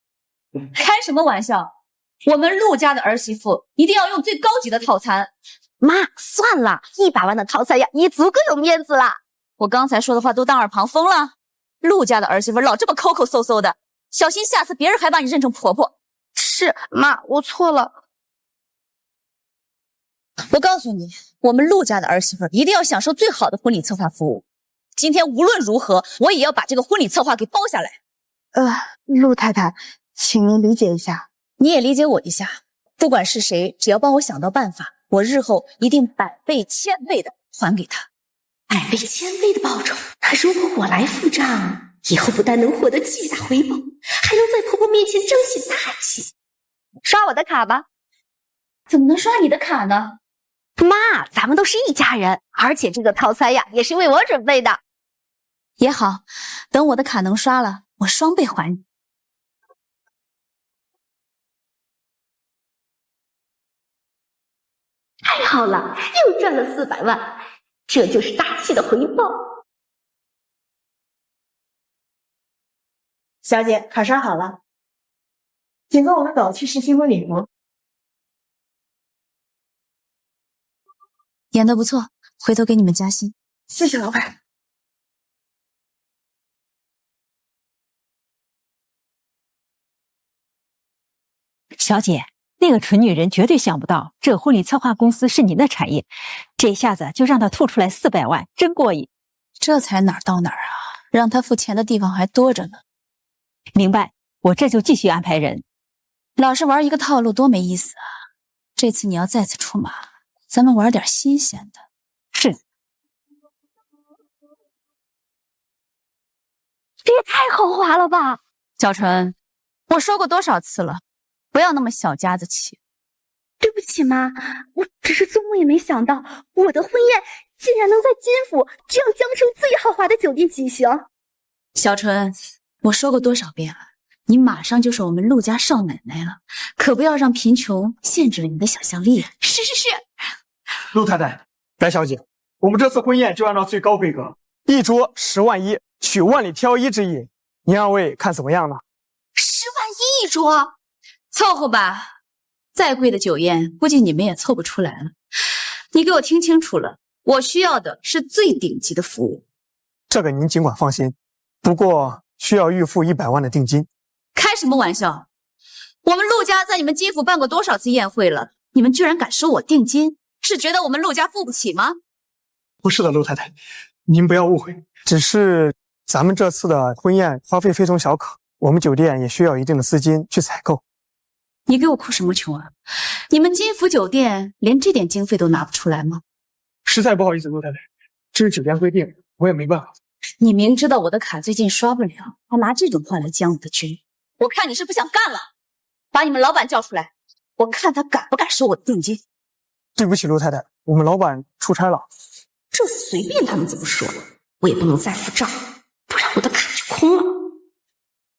S2: 开什么玩笑？我们陆家的儿媳妇一定要用最高级的套餐。
S1: 妈，算了，100万的套餐呀，也足够有面子了。
S2: 我刚才说的话都当耳旁风了。陆家的儿媳妇老这么抠抠搜搜的，小心下次别人还把你认成婆婆。
S1: 是，妈，我错了。
S2: 我告诉你，我们陆家的儿媳妇一定要享受最好的婚礼策划服务。今天无论如何，我也要把这个婚礼策划给包下来。
S15: 陆太太，请您理解一下。
S2: 你也理解我一下。不管是谁，只要帮我想到办法，我日后一定百倍千倍的还给他。
S10: 百倍千倍的报酬，那如果我来付账，以后不但能获得巨大回报，还能在婆婆面前彰显大气。
S1: 刷我的卡吧。
S2: 怎么能刷你的卡呢？
S1: 妈，咱们都是一家人，而且这个套餐呀，也是为我准备的。
S2: 也好，等我的卡能刷了，我双倍还你。
S10: 太好了，又赚了400万，这就是大气的回报。
S15: 小姐，卡刷好了，请跟我们走去试新婚礼服。
S2: 演得不错，回头给你们加薪。
S15: 谢谢老板。
S9: 小姐，那个蠢女人绝对想不到这婚礼策划公司是您的产业，这下子就让她吐出来400万，真过瘾。
S2: 这才哪儿到哪儿啊，让她付钱的地方还多着呢。
S9: 明白，我这就继续安排人。
S2: 老是玩一个套路多没意思啊！这次你要再次出马，咱们玩点新鲜的。
S9: 是。
S14: 这也太豪华了吧！
S2: 小纯，我说过多少次了，不要那么小家子气。
S14: 对不起妈，我只是做梦也没想到，我的婚宴竟然能在金府这样江城最豪华的酒店举行。
S2: 小纯，我说过多少遍了，你马上就是我们陆家少奶奶了，可不要让贫穷限制了你的想象力。
S14: 是。
S16: 陆太太、白小姐，我们这次婚宴就按照最高规格，一桌10万1，取万里挑一之意，您二位看怎么样呢
S1: ？10万1一桌，
S2: 凑合吧。再贵的酒宴，估计你们也凑不出来了。你给我听清楚了，我需要的是最顶级的服务。
S16: 这个您尽管放心，不过需要预付100万的定金。
S2: 开什么玩笑！我们陆家在你们金府办过多少次宴会了，你们居然敢收我定金，是觉得我们陆家付不起吗？
S16: 不是的，陆太太，您不要误会，只是咱们这次的婚宴花费非同小可，我们酒店也需要一定的资金去采购。
S2: 你给我哭什么穷啊？你们金府酒店连这点经费都拿不出来吗？
S16: 实在不好意思，陆太太，这是酒店规定，我也没办法。
S2: 你明知道我的卡最近刷不了，还拿这种话来将我的军，我看你是不想干了。把你们老板叫出来，我看他敢不敢收我的定金。
S16: 对不起，陆太太，我们老板出差了。
S1: 这随便他们怎么说，我也不能再付账，不然我的卡就空了。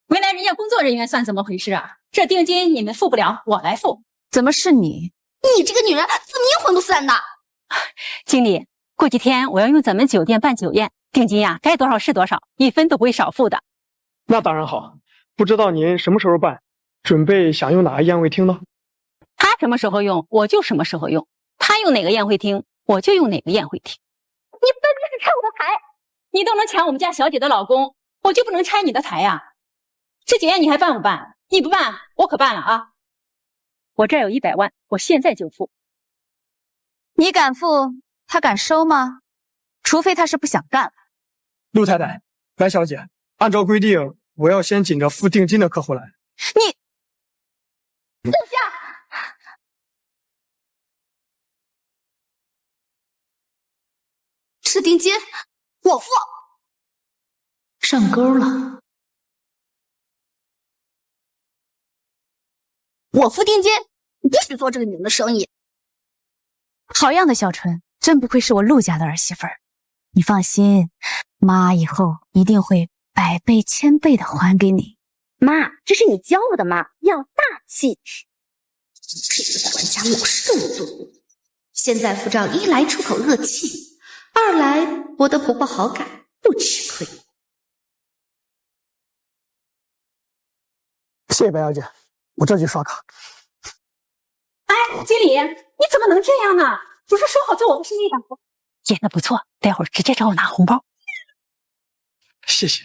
S9: 为难人家工作人员算怎么回事啊？这定金你们付不了，我来付。
S2: 怎么是你？
S1: 你这个女人怎么阴魂不散的？
S9: 经理，过几天我要用咱们酒店办酒宴，定金呀，该多少是多少，1分都不会少付的。
S16: 那当然好，不知道您什么时候办，准备想用哪个宴会厅呢？
S9: 他什么时候用，我就什么时候用；他用哪个宴会厅，我就用哪个宴会厅。你分明是拆我的台，你都能抢我们家小姐的老公，我就不能拆你的台呀？这酒宴你还办不办？你不办，我可办了啊！我这儿有100万，我现在就付。
S2: 你敢付，他敢收吗？除非他是不想干了。
S16: 陆太太、白小姐，按照规定，我要先紧着付定金的客户来。
S1: 等下，这定金我付。
S2: 上钩了。
S1: 我付定金，你必须做这个女人的生意。
S2: 好样的，小纯，真不愧是我陆家的儿媳妇儿。你放心，妈以后一定会100倍、1000倍的还给你。
S14: 妈，这是你教我的妈，要大气。
S1: 这次管家老是这么做，现在付账一来出口恶气，二来博得婆婆好感，不吃亏。
S16: 谢谢白小姐，我这就刷卡。
S9: 哎，经理，你怎么能这样呢？不是说好做我的生意的？演得不错，待会儿直接找我拿红包。
S16: 谢谢。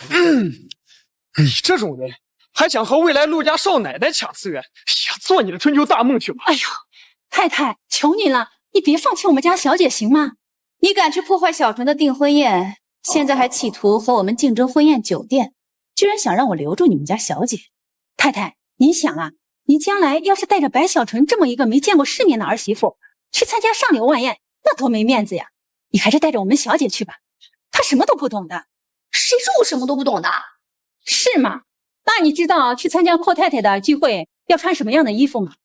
S16: 你这种人还想和未来陆家少奶奶抢资源，呀，做你的春秋大梦去吧！
S9: 哎呦，太太，求你了，你别放弃我们家小姐行吗？
S2: 你敢去破坏小纯的订婚宴，现在还企图和我们竞争婚宴酒店，居然想让我留住你们家小姐。
S9: 太太，您想啊，您将来要是带着白小纯这么一个没见过世面的儿媳妇去参加上流晚宴，那多没面子呀！你还是带着我们小姐去吧，她什么都不懂的。
S1: 谁说我什么都不懂的？
S9: 是吗？那你知道去参加阔太太的聚会要穿什么样的衣服吗？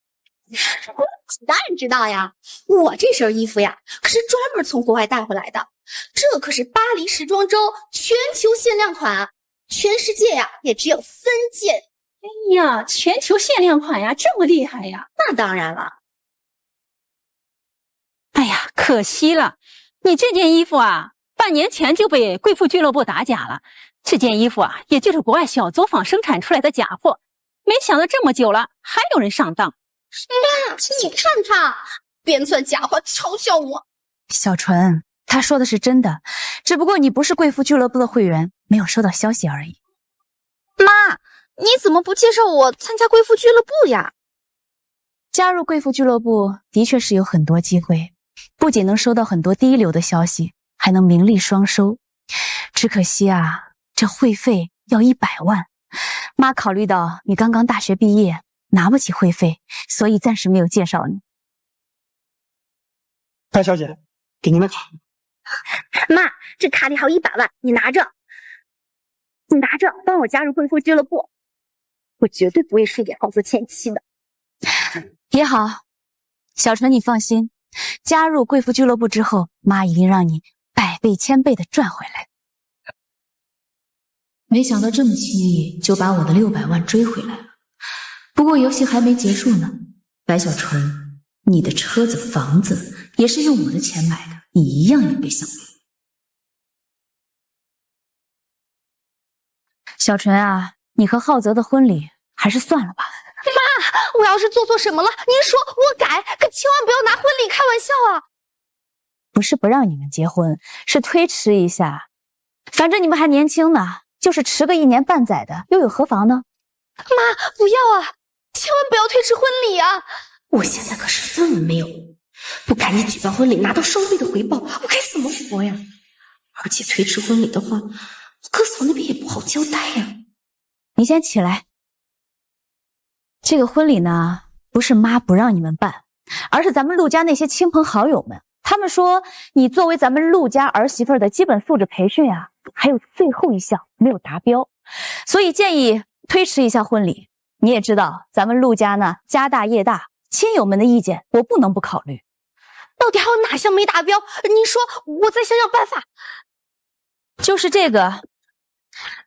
S1: 当然知道呀，我这身衣服呀，可是专门从国外带回来的，这可是巴黎时装周全球限量款啊，全世界呀也只有3件。
S9: 哎呀，全球限量款呀，这么厉害呀！
S1: 那当然了。
S9: 哎呀，可惜了，你这件衣服啊，半年前就被贵妇俱乐部打假了。这件衣服啊，也就是国外小作坊生产出来的假货。没想到这么久了，还有人上当。
S1: 妈，你看他编出来假话嘲笑我。
S2: 小纯，他说的是真的，只不过你不是贵妇俱乐部的会员，没有收到消息而已。
S1: 妈，你怎么不介绍我参加贵妇俱乐部呀？
S2: 加入贵妇俱乐部的确是有很多机会，不仅能收到很多第一流的消息，还能名利双收。只可惜啊，这会费要100万。妈考虑到你刚刚大学毕业，拿不起会费，所以暂时没有介绍你。
S16: 白小姐，给您的卡。
S14: 妈，这卡里还有100万，你拿着，帮我加入贵妇俱乐部。我绝对不会输给浩泽前妻的。
S2: 也好，小纯你放心，加入贵妇俱乐部之后，妈一定让你百倍千倍的赚回来。没想到这么轻易就把我的600万追回来了。不过游戏还没结束呢，白小纯，你的车子、房子也是用我的钱买的，你一样也别想赢。小纯啊，你和浩泽的婚礼还是算了吧。
S1: 妈，我要是做错什么了，您说我改，可千万不要拿婚礼开玩笑啊！
S2: 不是不让你们结婚，是推迟一下。反正你们还年轻呢，就是迟个1年半载的，又有何妨呢？
S1: 妈，不要啊！千万不要推迟婚礼啊！
S8: 我现在可是分文没有，不赶紧举办婚礼拿到双倍的回报，我该怎么活呀？而且推迟婚礼的话，我哥嫂那边也不好交代呀。
S2: 你先起来。这个婚礼呢，不是妈不让你们办，而是咱们陆家那些亲朋好友们，他们说你作为咱们陆家儿媳妇的基本素质培训啊，还有最后一项没有达标，所以建议推迟一下婚礼。你也知道咱们陆家呢家大业大，亲友们的意见我不能不考虑。
S1: 到底还有哪项没达标？您说，我再想想办法。
S2: 就是这个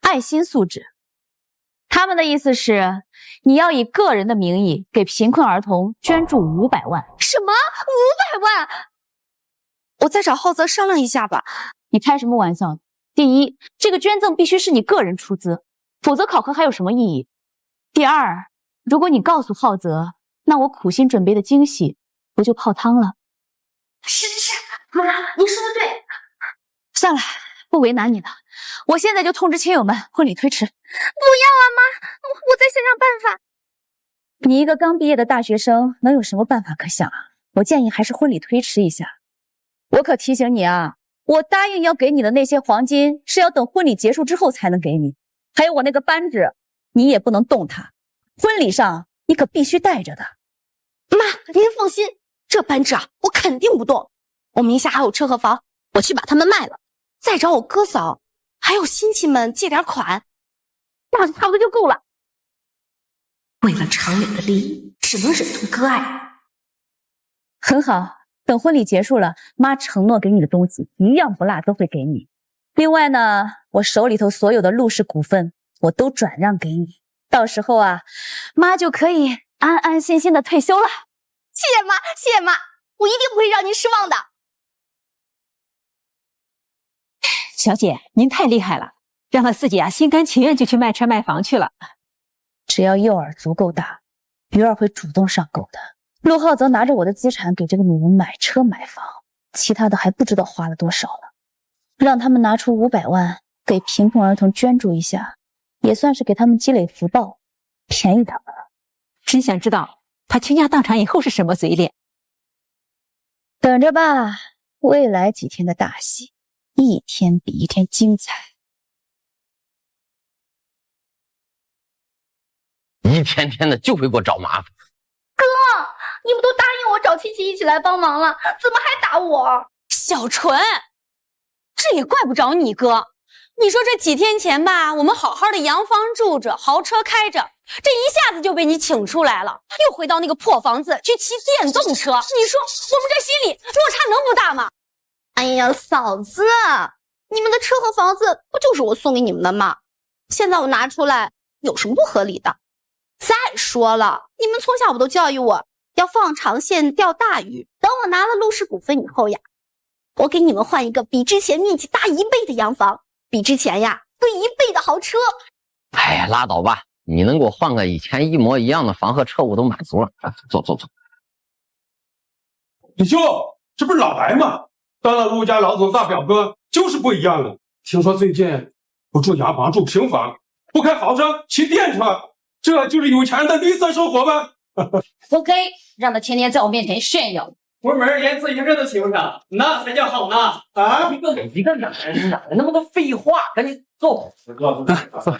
S2: 爱心素质。他们的意思是，你要以个人的名义给贫困儿童捐助500万。
S1: 什么？500万？我再找浩泽商量一下吧。
S2: 你开什么玩笑？第一，这个捐赠必须是你个人出资，否则考核还有什么意义？第二，如果你告诉浩泽，那我苦心准备的惊喜不就泡汤了？
S1: 是，妈，您说的对。
S2: 算了，不为难你了。我现在就通知亲友们婚礼推迟。
S1: 不要啊，妈，我再想想办法。
S2: 你一个刚毕业的大学生，能有什么办法可想啊？我建议还是婚礼推迟一下。我可提醒你啊，我答应要给你的那些黄金，是要等婚礼结束之后才能给你。还有我那个扳指，你也不能动它。婚礼上你可必须带着的。
S1: 妈，您放心，这扳指啊，我肯定不动。我名下还有车和房，我去把它们卖了，再找我哥嫂还有亲戚们借点款，那差不多就够了。
S8: 为了长远的利益，只能忍痛割爱。
S2: 很好，等婚礼结束了，妈承诺给你的东西一样不落都会给你。另外呢，我手里头所有的陆氏股份我都转让给你，到时候啊，妈就可以安安心心的退休了。
S1: 谢谢妈，谢谢妈，我一定不会让您失望的。
S9: 小姐，您太厉害了，让他自己啊心甘情愿就去卖车卖房去了。
S2: 只要诱饵足够大，鱼儿会主动上钩的。陆浩泽拿着我的资产给这个女人买车买房，其他的还不知道花了多少了。让他们拿出500万给贫困儿童捐助一下，也算是给他们积累福报，便宜他们了。
S9: 真想知道他倾家荡产以后是什么嘴脸。
S2: 等着吧，未来几天的大戏一天比一天精彩。
S11: 一天天的就会给我找麻烦。
S1: 哥，你们都答应我找亲戚一起来帮忙了，怎么还打我？
S10: 小纯，这也怪不着你哥。你说这几天前吧，我们好好的洋房住着，豪车开着，这一下子就被你请出来了，又回到那个破房子去骑电动车。你说我们这心里落差能不大吗？
S1: 哎呀，嫂子，你们的车和房子不就是我送给你们的吗？现在我拿出来有什么不合理的？再说了，你们从小不都教育我要放长线钓大鱼，等我拿了陆氏股份以后呀，
S14: 我给你们换一个比之前面积大1倍的洋房，比之前呀贵1倍的豪车。
S11: 哎呀，拉倒吧！你能给我换个以前一模一样的房和车，我都满足了。坐。
S12: 李兄，这不是老白吗？当了陆家老总大表哥就是不一样了。听说最近不住洋房，住平房，不开豪车，骑电车，这就是有钱人的绿色生活吗？
S10: 活该，让他天天在我面前炫耀。
S4: 出门连自行车都骑不上，那才叫好呢！啊，一个哪来那么多废话？赶紧坐。坐。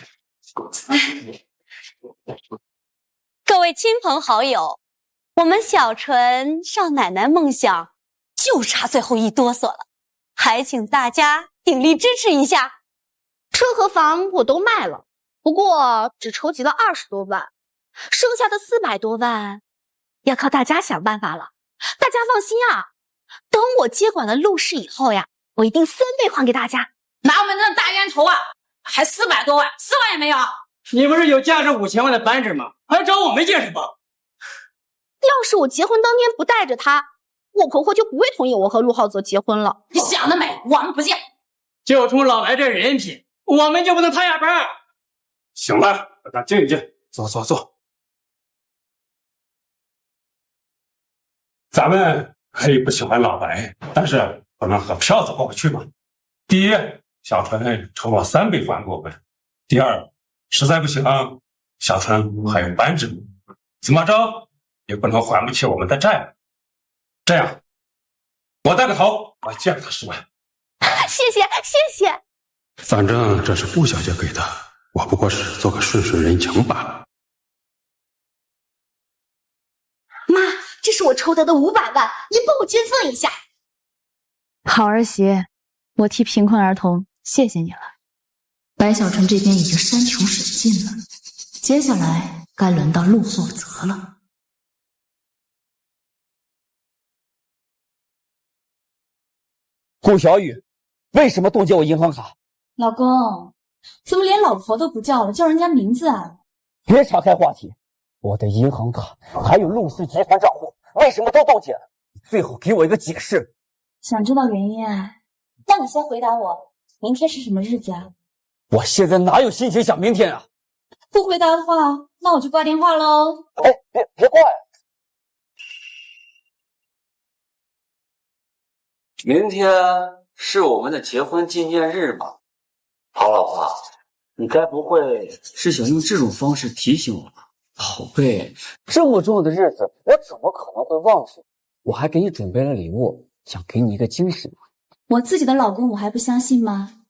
S14: 各位亲朋好友，我们小纯少奶奶梦想就差最后1哆嗦了，还请大家鼎力支持一下。
S1: 车和房我都卖了，不过只筹集了20多万，剩下的400多万要靠大家想办法了。大家放心啊，等我接管了陆氏以后呀，我一定3倍还给大家。
S10: 拿我们这大冤仇啊，还400多万，4万也没有。
S4: 你不是有价值5000万的扳指吗？还找我没见识吧？
S1: 要是我结婚当天不带着他，我婆婆就不会同意我和陆浩泽结婚了。
S10: 你想得美，我们不见。
S4: 就冲老白这人品，我们就不能摊下本？
S12: 行了，大家静一静，坐。咱们可以不喜欢老白，但是不能和票子过不去嘛。第一，小纯筹了3倍还给我们；第二，实在不行，小纯还有扳指，怎么着也不能还不起我们的债。这样，我带个头，我借给他10万。
S1: 谢谢。
S12: 反正这是顾小姐给的，我不过是做个顺水人情罢了。
S1: 妈，这是我筹得的500万，您帮我捐赠一下。
S2: 好儿媳，我替贫困儿童谢谢你了。白小纯这边已经山穷水尽了，接下来该轮到陆浩泽了。
S4: 顾小雨，为什么冻结我银行卡？
S2: 老公，怎么连老婆都不叫了，叫人家名字啊？
S4: 别岔开话题，我的银行卡还有陆氏集团账户为什么都冻结了？你最好给我一个解释。
S2: 想知道原因啊？那你先回答我，明天是什么日子啊？
S4: 我现在哪有心情想明天啊？
S2: 不回答的话，那我就挂电话喽。
S4: 哎，别挂呀！
S5: 明天是我们的结婚纪念日吧？好老婆，你该不会是想用这种方式提醒我吧？宝贝，
S4: 这么重要的日子，我怎么可能会忘记？我还给你准备了礼物，想给你一个惊喜。
S2: 我自己的老公我还不相信吗？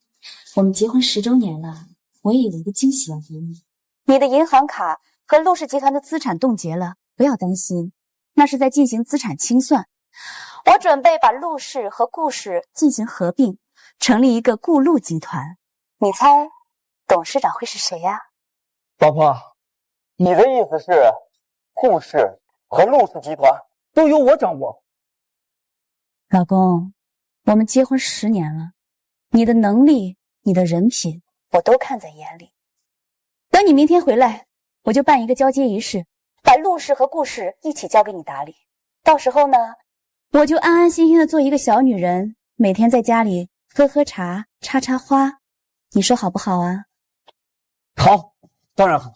S2: 我们结婚10周年了，我也有一个惊喜要给你。
S14: 你的银行卡和陆氏集团的资产冻结了，不要担心，那是在进行资产清算。我准备把陆氏和顾氏进行合并，成立一个顾陆集团。你猜，董事长会是谁呀？
S4: 老婆，你的意思是，顾氏和陆氏集团都由我掌握？
S2: 老公，我们结婚10年了，你的能力、你的人品，
S14: 我都看在眼里。
S2: 等你明天回来，我就办一个交接仪式，
S14: 把陆氏和顾氏一起交给你打理。到时候呢，
S2: 我就安安心心的做一个小女人，每天在家里喝茶、插花，你说好不好啊？
S4: 好，当然好。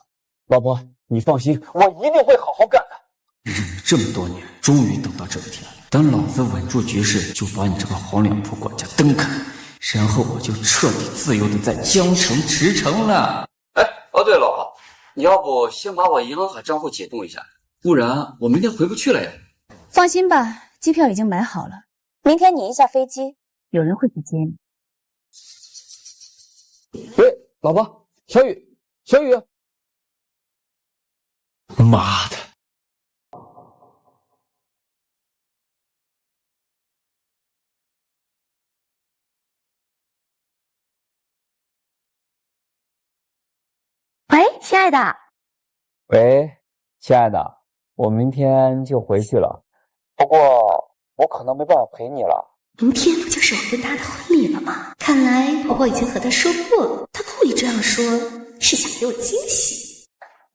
S4: 老婆，你放心，我一定会好好干的。
S5: 忍了这么多年，终于等到这一天了。等老子稳住局势，就把你这个黄脸婆管家蹬开，然后我就彻底自由的在江城驰骋了。
S7: 哦对了，老婆，你要不先把我银行卡账户解冻一下，不然我明天回不去了呀。
S2: 放心吧，机票已经买好了，
S14: 明天你一下飞机，
S2: 有人会去接你。
S4: 喂，老婆，小雨。
S5: 妈的！
S14: 喂，亲爱的。
S4: 喂，亲爱的，我明天就回去了，不过我可能没办法陪你了。
S1: 明天不就是我跟他的婚礼了吗？看来婆婆已经和他说过了，他故意这样说是想给我惊喜。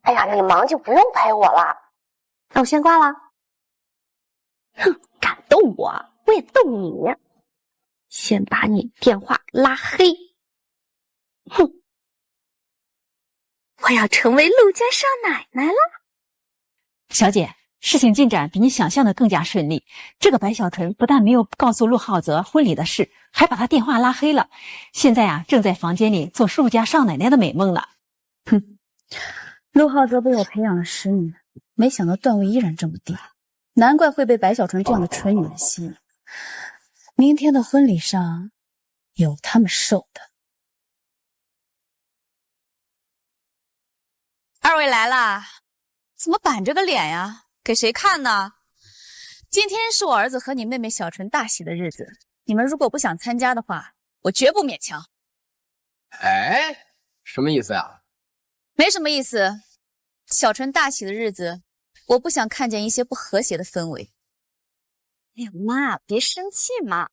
S14: 哎呀，你忙就不用陪我了，那我先挂了。
S1: 哼，敢动我，我也动你。先把你电话拉黑。哼，我要成为陆家少奶奶了。
S9: 小姐，事情进展比你想象的更加顺利。这个白小纯不但没有告诉陆浩泽婚礼的事，还把他电话拉黑了。现在啊，正在房间里做陆家少奶奶的美梦呢。
S2: 哼，陆浩泽被我培养了10年，没想到段位依然这么低，难怪会被白小纯这样的蠢女人吸引。明天的婚礼上，有他们受的。
S3: 二位来啦，怎么板着个脸呀？给谁看呢？今天是我儿子和你妹妹小纯大喜的日子，你们如果不想参加的话，我绝不勉强。
S11: 哎，什么意思呀？
S3: 没什么意思，小纯大喜的日子，我不想看见一些不和谐的氛围。
S1: 哎呀，妈，别生气嘛。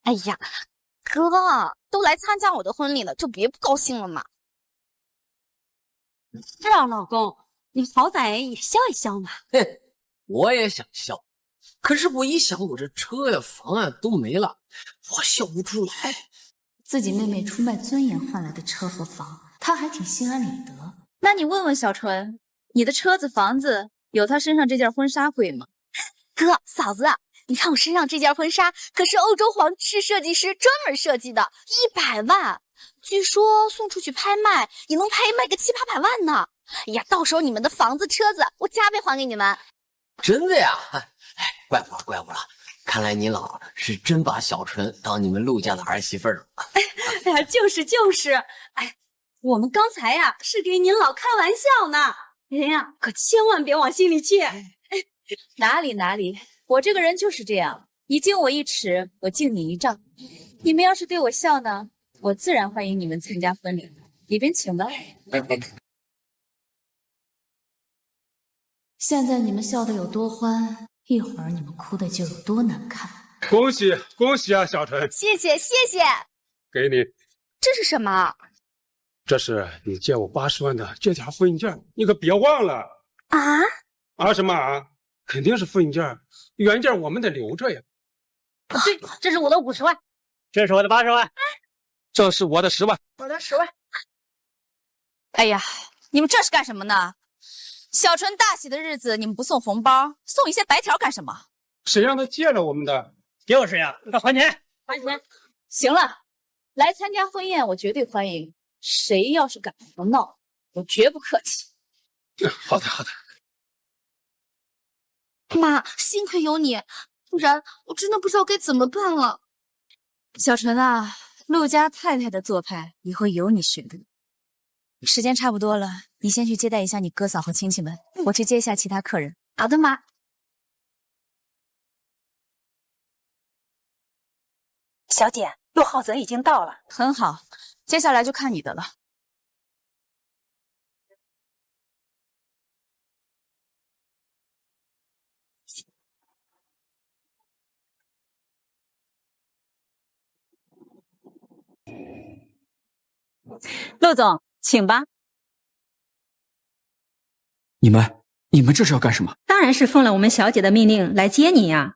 S1: 哎呀，哥，都来参加我的婚礼了，就别不高兴了嘛。
S10: 是啊，老公，你好歹也笑一笑嘛。
S11: 哼，我也想笑，可是我一想我这车呀、房啊都没了，我笑不出来。
S2: 自己妹妹出卖尊严换来的车和房，他还挺心安理得。
S3: 那你问问小纯，你的车子、房子有她身上这件婚纱贵吗？
S1: 哥，嫂子，你看我身上这件婚纱，可是欧洲皇室设计师专门设计的，100万，据说送出去拍卖也能拍卖个7、800万呢。哎呀，到时候你们的房子、车子，我加倍还给你们。
S11: 真的呀？哎，怪不了，怪不了，看来你老是真把小纯当你们陆家的儿媳妇儿了。
S10: 哎呀，就是，哎，我们刚才呀是给您老开玩笑呢，您呀可千万别往心里去。
S3: 哪里，我这个人就是这样，你敬我1尺，我敬你1丈。你们要是对我笑呢，我自然欢迎你们参加婚礼，里边请吧。
S2: 现在你们笑得有多欢，一会儿你们哭的就有多难看。
S12: 恭喜恭喜啊，小纯！
S1: 谢谢。
S12: 给你，
S1: 这是什么？
S12: 这是你借我80万的借条复印件，你可别忘了
S1: 啊！
S12: 啊什么啊？肯定是复印件，原件我们得留着呀。
S10: 对，这是我的50万，
S13: 这是我的80万，
S12: 这是我的10万，
S10: 我的10万。
S3: 哎呀，你们这是干什么呢？小纯大喜的日子，你们不送红包，送一些白条干什么？
S12: 谁让他借了我们的？
S13: 就是呀，让他还钱，
S10: 还钱。
S3: 行了，来参加婚宴，我绝对欢迎。谁要是敢胡闹，我绝不客气。
S12: 好的。
S1: 妈，幸亏有你，不然我真的不知道该怎么办了。
S3: 小纯啊，陆家太太的做派以后有你学的。时间差不多了，你先去接待一下你哥嫂和亲戚们，我去接一下其他客人。
S1: 好的，妈。
S9: 小姐，陆浩泽已经到了。
S3: 很好，接下来就看你的了。
S9: 陆总，请吧。
S5: 你们这是要干什么？
S9: 当然是奉了我们小姐的命令来接你呀。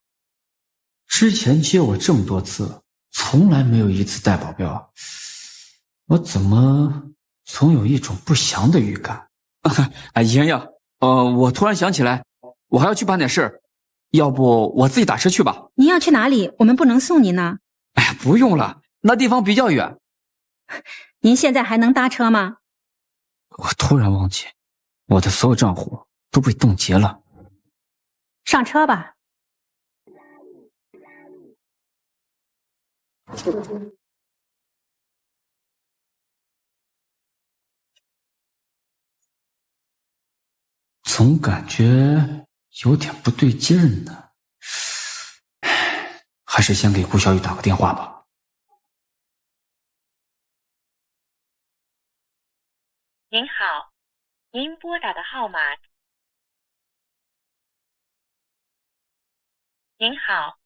S5: 之前接我这么多次，从来没有一次带保镖，我怎么总有一种不祥的预感？莹莹，我突然想起来，我还要去办点事，要不我自己打车去吧？
S9: 您要去哪里？我们不能送您呢。
S5: 哎呀，不用了，那地方比较远。
S9: 您现在还能搭车吗？
S5: 我突然忘记，我的所有账户都被冻结了。
S9: 上车吧。
S5: 总感觉有点不对劲儿呢，还是先给顾小雨打个电话吧。
S17: 您好，您拨打的号码。您好，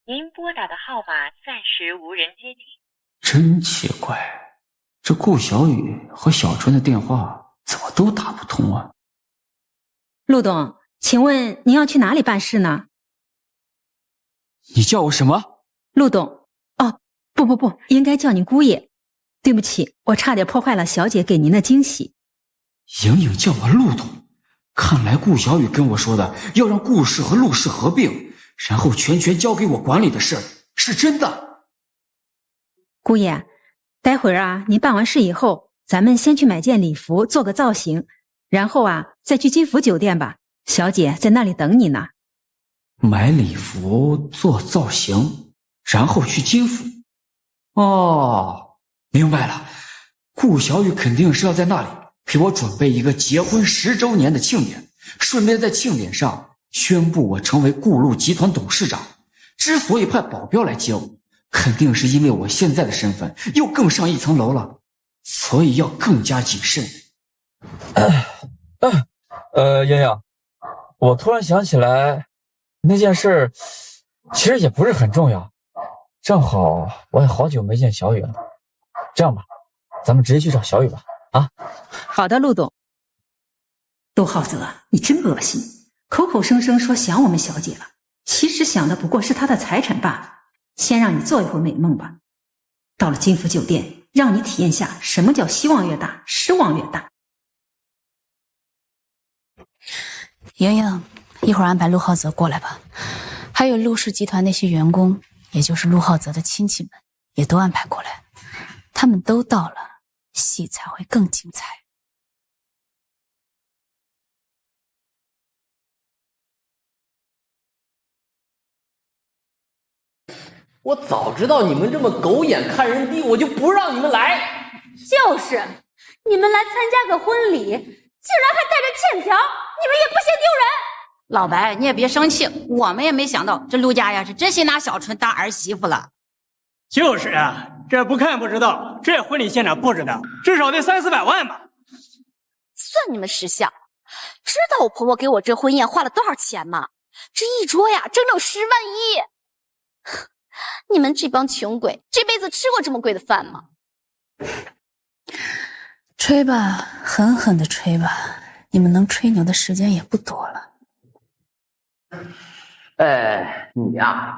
S17: 您拨打的号码暂时无人接听。
S5: 真奇怪，这顾小雨和小春的电话怎么都打不通啊？
S9: 陆董，请问您要去哪里办事呢？
S5: 你叫我什么？
S9: 陆董。哦，不，应该叫你姑爷。对不起，我差点破坏了小姐给您的惊喜。
S5: 莹莹叫我陆总，看来顾小雨跟我说的要让顾氏和陆氏合并，然后全权交给我管理的事是真的。
S9: 姑爷，待会儿啊，您办完事以后，咱们先去买件礼服，做个造型，然后啊，再去金福酒店吧。小姐在那里等你呢。
S5: 买礼服做造型，然后去金福。哦，明白了，顾小雨肯定是要在那里给我准备一个结婚10周年的庆典，顺便在庆典上宣布我成为顾陆集团董事长。之所以派保镖来接我，肯定是因为我现在的身份又更上一层楼了，所以要更加谨慎。
S4: 莹莹，我突然想起来，那件事其实也不是很重要，正好我也好久没见小雨了。这样吧，咱们直接去找小雨吧。啊，
S9: 好的，陆总。陆浩泽，你真恶心，口口声声说想我们小姐了，其实想的不过是她的财产罢了。先让你做一回美梦吧，到了金福酒店，让你体验下什么叫希望越大，失望越大。
S2: 莹莹，一会儿安排陆浩泽过来吧，还有陆氏集团那些员工，也就是陆浩泽的亲戚们，也都安排过来。他们都到了，戏才会更精彩。
S11: 我早知道你们这么狗眼看人低，我就不让你们来。
S10: 就是，你们来参加个婚礼，竟然还带着欠条，你们也不嫌丢人？
S18: 老白，你也别生气，我们也没想到这陆家呀是真心拿小纯当儿媳妇了。
S13: 就是啊，这不看不知道，这婚礼现场布置的至少得300-400万吧。
S1: 算你们识相，知道我婆婆给我这婚宴花了多少钱吗？这一桌呀，整整10万1。你们这帮穷鬼，这辈子吃过这么贵的饭吗？
S2: 吹吧，狠狠的吹吧，你们能吹牛的时间也不多了。
S11: 你呀，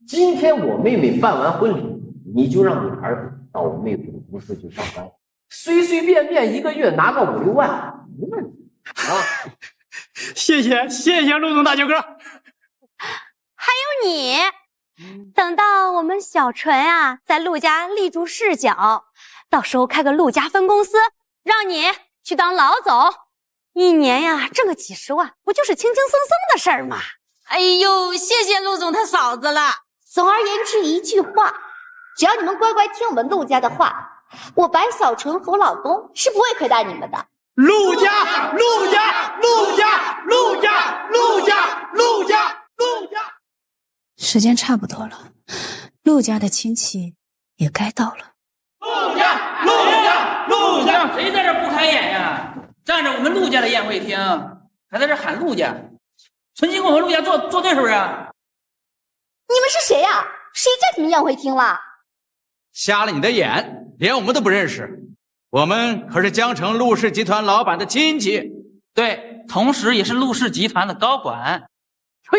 S11: 今天我妹妹办完婚礼，你就让你儿子到我妹夫的公司去上班，随随便便1个月拿个5-6万，没问题啊！
S13: 谢谢陆总大舅哥。
S10: 还有你，等到我们小纯啊在陆家立住势脚，到时候开个陆家分公司，让你去当老总，一年呀挣个几10万，不就是轻轻松松的事儿吗？
S18: 哎呦，谢谢陆总他嫂子了。
S1: 总而言之一句话，只要你们乖乖听我们陆家的话，我白小纯和我老公是不会亏待你们的。
S13: 陆家！
S2: 时间差不多了，陆家的亲戚也该到了。
S19: 陆家，谁在这不开眼呀？占着我们陆家的宴会厅，还在这喊陆家，存心跟我们陆家作对是不是？
S1: 你们是谁呀？谁占你们宴会厅了？
S20: 瞎了你的眼，连我们都不认识。我们可是江城陆氏集团老板的亲戚，
S19: 对，同时也是陆氏集团的高管。
S11: 呸！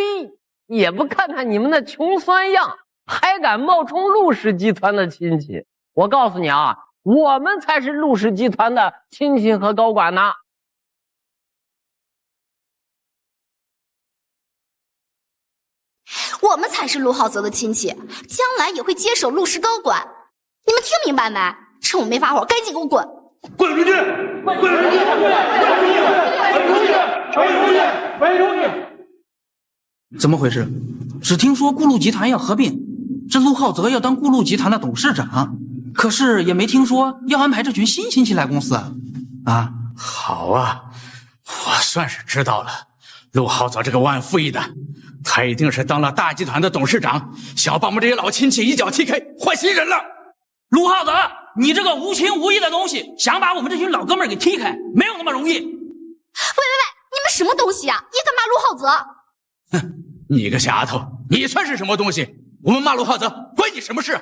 S11: 也不看看你们那穷酸样，还敢冒充陆氏集团的亲戚！我告诉你啊，我们才是陆氏集团的亲戚和高管呢。
S1: 我们才是陆浩泽的亲戚，将来也会接手陆氏高管。你们听明白没？趁我没发火，赶紧给我滚！
S12: 滚出去！滚出去！滚出去！滚出去！
S19: 怎么回事？只听说顾陆集团要合并，这陆浩泽要当顾陆集团的董事长，可是也没听说要安排这群新亲戚来公司啊！
S20: 好啊，我算是知道了，陆浩泽这个万富一的，他一定是当了大集团的董事长，想要把我们这些老亲戚一脚踢开，换新人了。
S19: 陆浩泽，你这个无情无义的东西，想把我们这群老哥们儿给踢开，没有那么容易。喂，
S1: 你们什么东西啊？也敢骂陆浩泽？
S20: 哼，你个丫头，你算是什么东西？我们骂陆浩泽，关你什么事？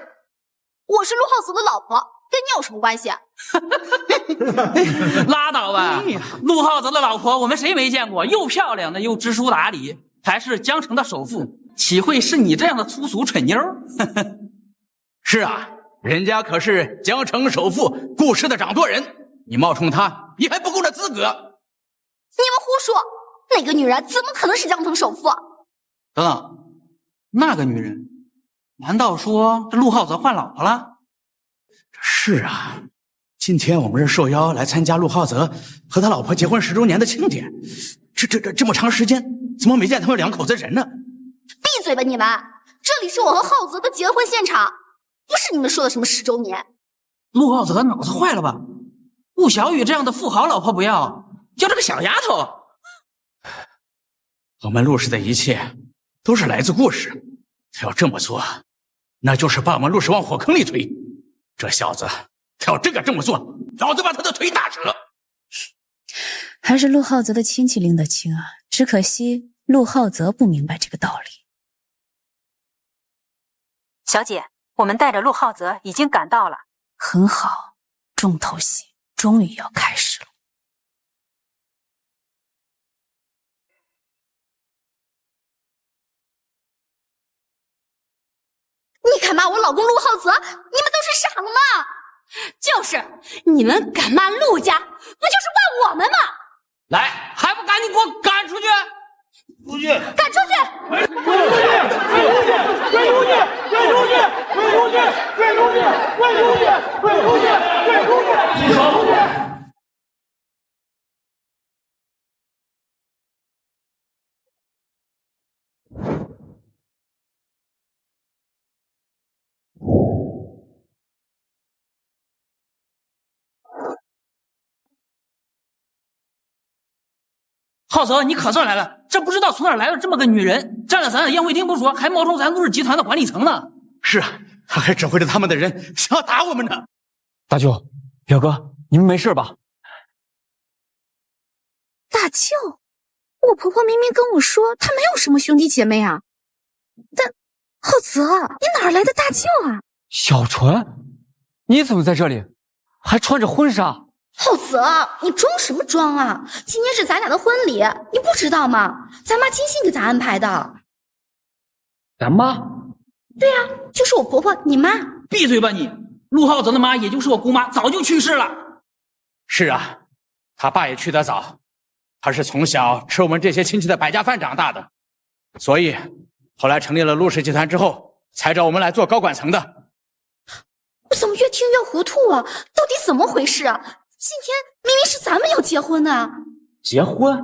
S1: 我是陆浩泽的老婆，跟你有什么关系？
S19: 拉倒吧！陆浩泽的老婆我们谁没见过？又漂亮的，又知书达理，还是江城的首富，岂会是你这样的粗俗蠢妞？
S20: 是啊，人家可是江城首富顾氏的掌舵人，你冒充他，你还不够那资格。你
S1: 们胡说，那个女人怎么可能是江城首富？
S19: 等等，那个女人，难道说这陆浩泽换老婆了？
S20: 是啊，今天我们是受邀来参加陆浩泽和他老婆结婚10周年的庆典，这么长时间，怎么没见他们两口子人呢？
S1: 闭嘴吧你们！这里是我和浩泽的结婚现场，不是你们说的什么10周年。
S19: 陆浩泽脑子坏了吧？顾小雨这样的富豪老婆不要，要这个小丫头。
S20: 我们陆氏的一切都是来自顾氏，他要这么做，那就是把我们陆氏往火坑里推。这小子，他要真敢这么做，老子把他的腿打折。
S2: 还是陆浩泽的亲戚拎得清啊，只可惜陆浩泽不明白这个道理。
S9: 小姐，我们带着陆浩泽已经赶到了。
S2: 很好，重头戏终于要开始了。
S1: 你敢骂我老公陆浩泽？你们都是傻了吗？
S10: 就是，你们敢骂陆家，不就是骂我们吗？
S11: 来，还不赶紧给我赶出去！出去！
S10: 赶出去！
S16: 滚出去！滚出去！滚出去！滚出去！滚出去！滚出去！滚出去！滚出去！滚出去！你说出去！
S19: 浩泽，你可算来了！这不知道从哪来了这么个女人，占了咱的宴会厅不说，还冒充咱陆氏集团的管理层呢。
S20: 是啊，他还指挥着他们的人想要打我们呢。
S4: 大舅、表哥，你们没事吧？
S1: 大舅，我婆婆明明跟我说她没有什么兄弟姐妹啊，但浩泽，你哪来的大舅啊？
S4: 小纯，你怎么在这里？还穿着婚纱？
S1: 浩泽，你装什么装啊？今天是咱俩的婚礼，你不知道吗？咱妈精心给咱安排的。
S4: 咱妈？
S1: 对呀，就是我婆婆，你妈。
S19: 闭嘴吧你！陆浩泽的妈，也就是我姑妈，早就去世了。
S20: 是啊，他爸也去得早，他是从小吃我们这些亲戚的百家饭长大的，所以后来成立了陆氏集团之后，才找我们来做高管层的。
S1: 我怎么越听越糊涂啊？到底怎么回事啊？今天明明是咱们要结婚的。
S11: 结婚？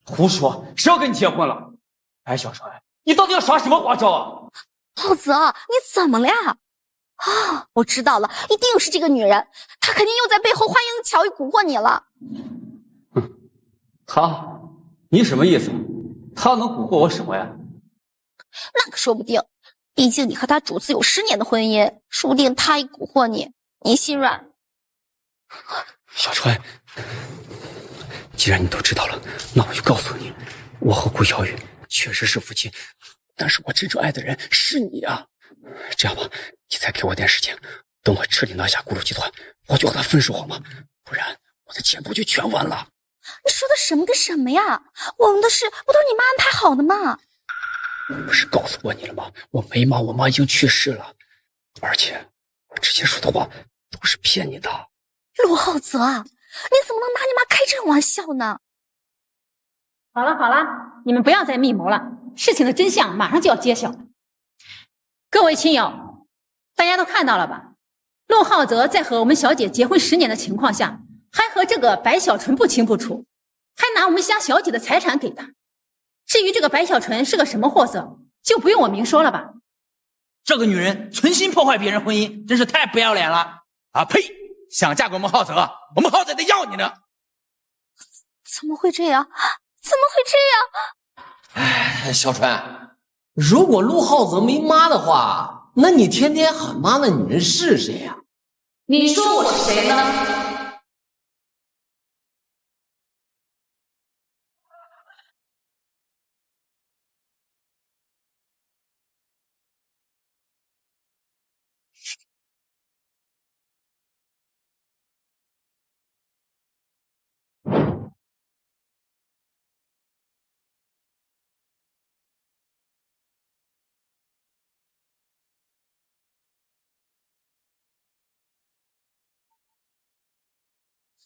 S11: 胡说！谁要跟你结婚了？哎，小川，你到底要耍什么花招啊？
S1: 浩泽，你怎么了呀？啊，我知道了，一定是这个女人，她肯定又在背后花言巧语蛊惑你了。
S5: 他？你什么意思？他能蛊惑我什么呀？
S1: 那可说不定，毕竟你和他主子有10年的婚姻，说不定他也蛊惑你，你心软。
S7: 小川，既然你都知道了，那我就告诉你，我和顾小雨确实是夫妻，但是我真正爱的人是你啊！这样吧，你再给我点时间，等我彻底拿下顾陆集团，我就和他分手好吗？不然我的前途就全完了。
S1: 你说的什么跟什么呀？我们的事不都是你妈安排好的吗？
S7: 我不是告诉过你了吗？我没妈，我妈已经去世了，而且我之前说的话都是骗你的。
S1: 陆浩泽，你怎么能拿你妈开这种玩笑呢？
S9: 好了好了，你们不要再密谋了，事情的真相马上就要揭晓了。各位亲友，大家都看到了吧？陆浩泽在和我们小姐结婚10年的情况下，还和这个白小纯不清不楚，还拿我们家小姐的财产给她。至于这个白小纯是个什么货色，就不用我明说了吧。
S19: 这个女人存心破坏别人婚姻，真是太不要脸了！啊呸！想嫁给我们浩泽，我们浩泽得要你呢！
S1: 怎么会这样？怎么会这样？
S11: 哎，小川，如果陆浩泽没妈的话，那你天天喊妈的女人是谁呀？
S9: 你说我是谁呢？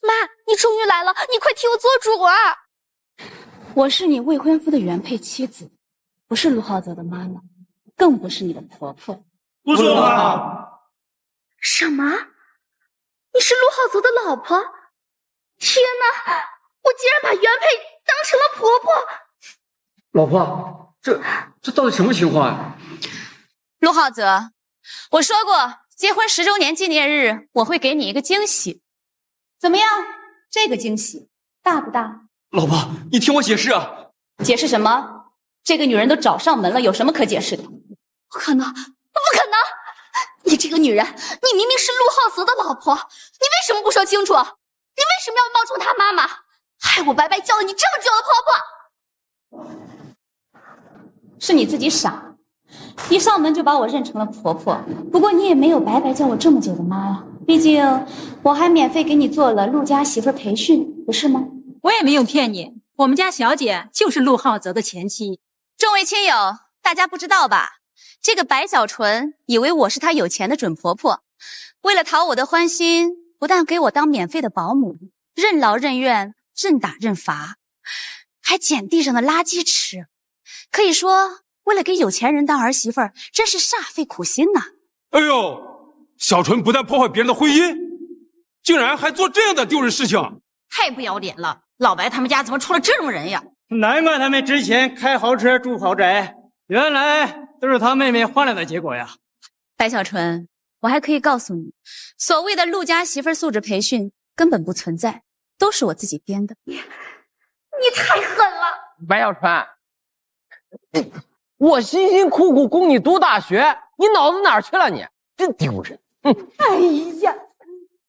S1: 妈，你终于来了，你快替我做主啊！
S14: 我是你未婚夫的原配妻子，不是陆浩泽的妈妈，更不是你的婆婆。
S12: 不是妈。
S1: 什么？你是陆浩泽的老婆？天哪，我竟然把原配当成了婆婆！
S4: 老婆，这到底什么情况呀？
S3: 陆浩泽，我说过，结婚10周年纪念日我会给你一个惊喜，怎么样？这个惊喜大不大？
S7: 老婆，你听我解释啊！
S3: 解释什么？这个女人都找上门了，有什么可解释的？
S1: 不可能，不可能！你这个女人，你明明是陆浩泽的老婆，你为什么不说清楚？你为什么要冒充他妈妈，害我白白叫了你这么久的婆婆？
S3: 是你自己傻，一上门就把我认成了婆婆。不过你也没有白白叫我这么久的妈啊，毕竟我还免费给你做了陆家媳妇培训，不是吗？
S9: 我也没有骗你，我们家小姐就是陆浩泽的前妻。
S3: 众位亲友，大家不知道吧？这个白小纯以为我是她有钱的准婆婆，为了讨我的欢心，不但给我当免费的保姆，任劳任怨，任打任罚，还捡地上的垃圾吃。可以说，为了给有钱人当儿媳妇儿，真是煞费苦心呐！
S12: 哎呦，小纯不但破坏别人的婚姻，竟然还做这样的丢人事情，
S18: 太不要脸了！老白他们家怎么出了这种人呀？
S13: 难怪他们之前开豪车住豪宅，原来都是他妹妹换来的结果呀。
S3: 白小纯，我还可以告诉你，所谓的陆家媳妇素质培训根本不存在，都是我自己编的。
S1: 你太狠了！
S11: 白小纯，我辛辛苦苦供你读大学，你脑子哪儿去了你？真丢人！
S1: 哎呀，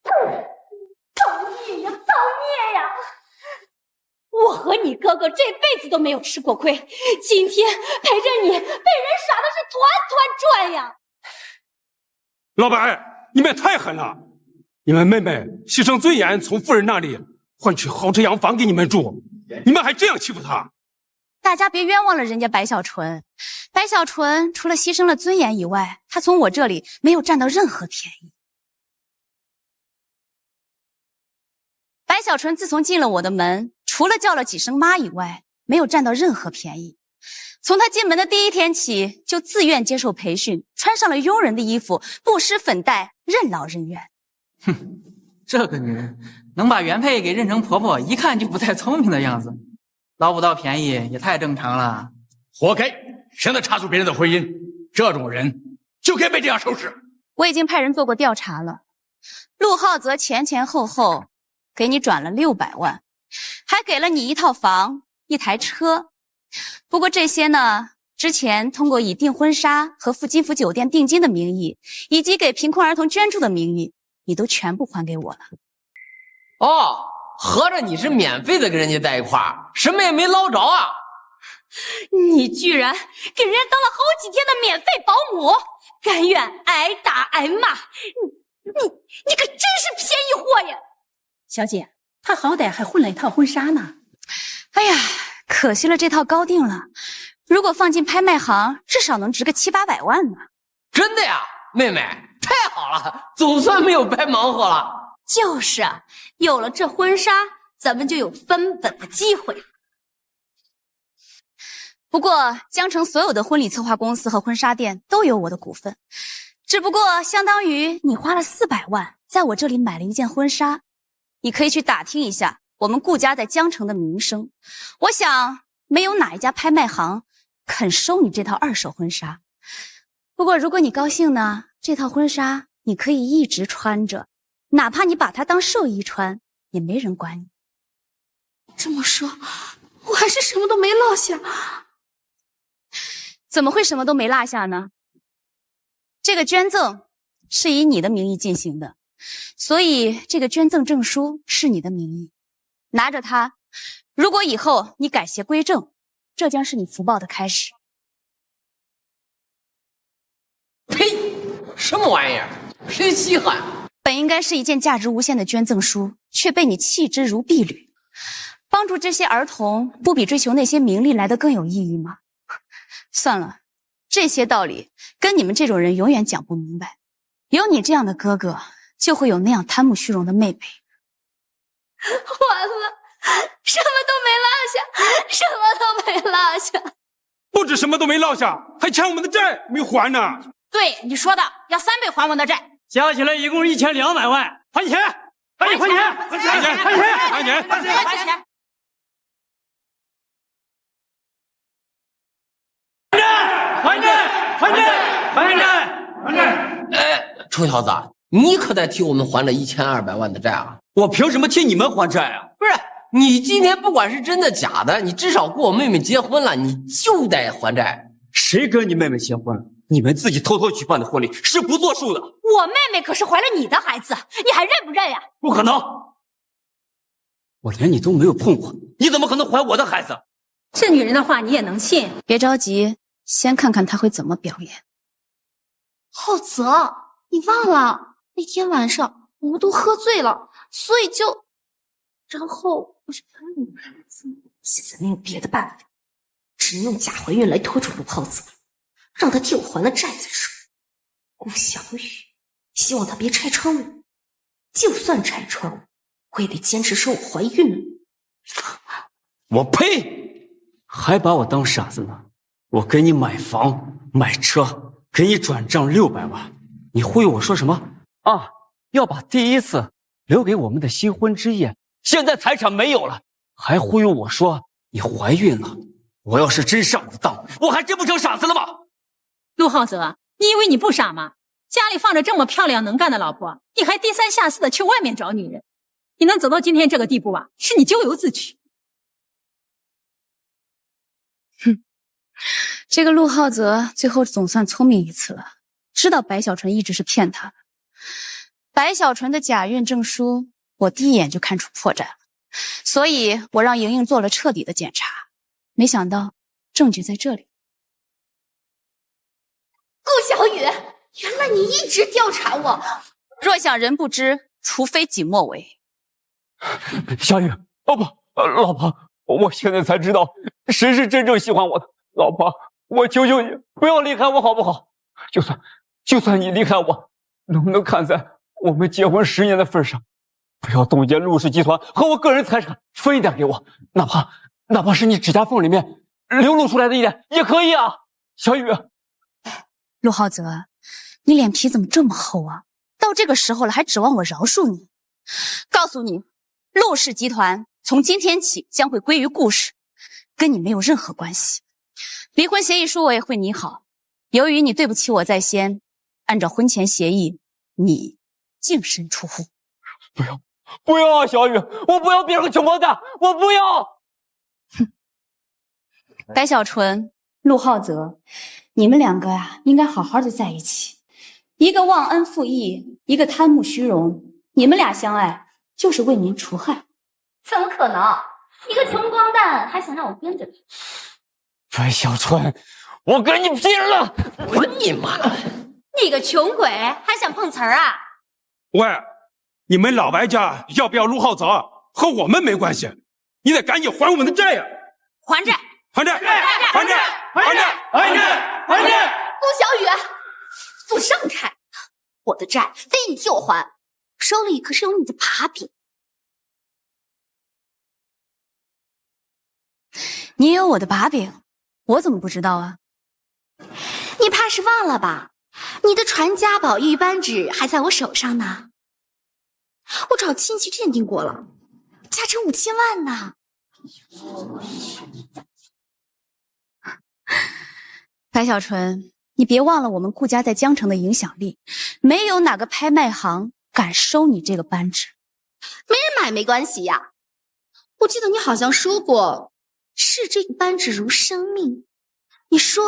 S1: 造孽呀，造孽呀！我和你哥哥这辈子都没有吃过亏，今天陪着你被人耍的是团团转呀！
S12: 老白，你们也太狠了！你们妹妹牺牲尊严从夫人那里换取豪车洋房给你们住，你们还这样欺负她？
S3: 大家别冤枉了人家白小纯。白小纯除了牺牲了尊严以外，她从我这里没有占到任何便宜。白小纯自从进了我的门，除了叫了几声妈以外，没有占到任何便宜。从她进门的第一天起，就自愿接受培训，穿上了佣人的衣服，不施粉黛，任劳任怨。
S19: 哼，这个女人能把原配给认成婆婆，一看就不太聪明的样子，捞不到便宜也太正常了。
S20: 活该！谁能插足别人的婚姻？这种人就该被这样收拾。
S3: 我已经派人做过调查了，陆浩泽前后给你转了600万，还给了你一套房、一台车。不过这些呢，之前通过以订婚纱和赴金福酒店定金的名义，以及给贫困儿童捐助的名义，你都全部还给我了。
S11: 哦，合着你是免费的跟人家在一块儿，什么也没捞着啊！
S1: 你居然给人家当了好几天的免费保姆，甘愿挨打挨骂，你可真是便宜货呀！
S9: 小姐，她好歹还混了一套婚纱呢。
S3: 哎呀，可惜了这套高定了，如果放进拍卖行，至少能值个700-800万呢。
S11: 真的呀，妹妹，太好了，总算没有白忙活了。
S1: 就是啊，有了这婚纱，咱们就有分本的机会。
S3: 不过江城所有的婚礼策划公司和婚纱店都有我的股份，只不过相当于你花了400万在我这里买了一件婚纱。你可以去打听一下我们顾家在江城的名声，我想没有哪一家拍卖行肯收你这套2手婚纱。不过如果你高兴呢，这套婚纱你可以一直穿着，哪怕你把它当寿衣穿，也没人管你。
S1: 这么说，我还是什么都没落下。
S3: 怎么会什么都没落下呢？这个捐赠是以你的名义进行的，所以这个捐赠证书是你的名义。拿着它，如果以后你改邪归正，这将是你福报的开始。
S11: 呸！什么玩意儿？谁稀罕？
S3: 本应该是一件价值无限的捐赠书，却被你弃之如敝履。帮助这些儿童，不比追求那些名利来得更有意义吗？算了，这些道理跟你们这种人永远讲不明白。有你这样的哥哥，就会有那样贪慕虚荣的妹妹。
S1: 完了，什么都没落下，什么都没落下。
S12: 不止什么都没落下，还欠我们的债没还呢。
S18: 对，你说的，要3倍还我的债，
S13: 加起来一共1200万，还钱！还钱！还钱！还钱！还钱！还钱！
S18: 还钱！
S13: 还债！还债！还债！还债！
S11: 哎，臭小子，你可得替我们还这1200万的债啊！
S7: 我凭什么替你们还债啊？
S11: 不是，你今天不管是真的假的，你至少跟我妹妹结婚了，你就得还债。
S7: 谁跟你妹妹结婚？你们自己偷偷举办的婚礼是不作数的。
S10: 我妹妹可是怀了你的孩子，你还认不认呀？
S7: 不可能，我连你都没有碰过，你怎么可能怀我的孩子？
S9: 这女人的话你也能信？
S2: 别着急，先看看她会怎么表演。
S1: 浩泽，你忘了那天晚上我们都喝醉了，所以就……然后我就把你孩子。
S8: 现在没有别的办法，只能用假怀孕来拖住陆浩泽，让他替我还了债再说。顾小雨，希望他别拆穿我，就算拆穿我，我也得坚持说我怀孕了。
S7: 我呸！还把我当傻子呢？我给你买房买车，给你转账600万，你忽悠我说什么啊？要把第一次留给我们的新婚之夜，现在财产没有了，还忽悠我说你怀孕了。我要是真上了当，我还真不成傻子了吗？
S9: 陆浩泽，你以为你不傻吗？家里放着这么漂亮能干的老婆，你还低三下四的去外面找女人，你能走到今天这个地步啊，是你咎由自取。
S2: 哼，这个陆浩泽最后总算聪明一次了，知道白小纯一直是骗他的。白小纯的假孕证书，我第一眼就看出破绽了，所以我让莹莹做了彻底的检查，没想到证据在这里。
S1: 顾小雨，原来你一直调查我。
S2: 若想人不知，除非己莫为。
S4: 小雨，哦不，老婆，我现在才知道谁是真正喜欢我的。老婆，我求求你不要离开我好不好？就算你离开我，能不能看在我们结婚10年的份上，不要冻结陆氏集团和我个人财产，分一点给我，哪怕是你指甲缝里面流露出来的一点也可以啊。小雨，
S2: 陆浩泽，你脸皮怎么这么厚啊？到这个时候了，还指望我饶恕你？告诉你，陆氏集团从今天起将会归于顾氏，跟你没有任何关系。离婚协议书我也会拟好，由于你对不起我在先，按照婚前协议，你净身出户。
S4: 不要啊，小雨，我不要变成穷光蛋，我不要。
S2: 哼，白小纯、陆浩泽，你们两个呀，应该好好的在一起。一个忘恩负义，一个贪慕虚荣，你们俩相爱就是为民除害。
S1: 怎么可能？一个穷光蛋还想让我跟着他？
S4: 白小纯，我跟你拼了！
S11: 我你妈！
S10: 你个穷鬼还想碰瓷儿啊？
S12: 喂，你们老白家要不要陆浩泽和我们没关系，你得赶紧还我们的债呀！
S10: 还债！
S12: 还债！还债！还债！还债！还债！还债！
S1: 顾小雨，不让开！我的债非你替我还，手里可是有你的把柄。
S2: 你也有我的把柄，我怎么不知道啊？
S1: 你怕是忘了吧？你的传家宝玉扳指还在我手上呢，我找亲戚鉴定过了，价值5000万呢。
S2: 白小纯，你别忘了我们顾家在江城的影响力，没有哪个拍卖行敢收你这个扳指。
S1: 没人买没关系呀，我记得你好像说过，视这个扳指如生命。你说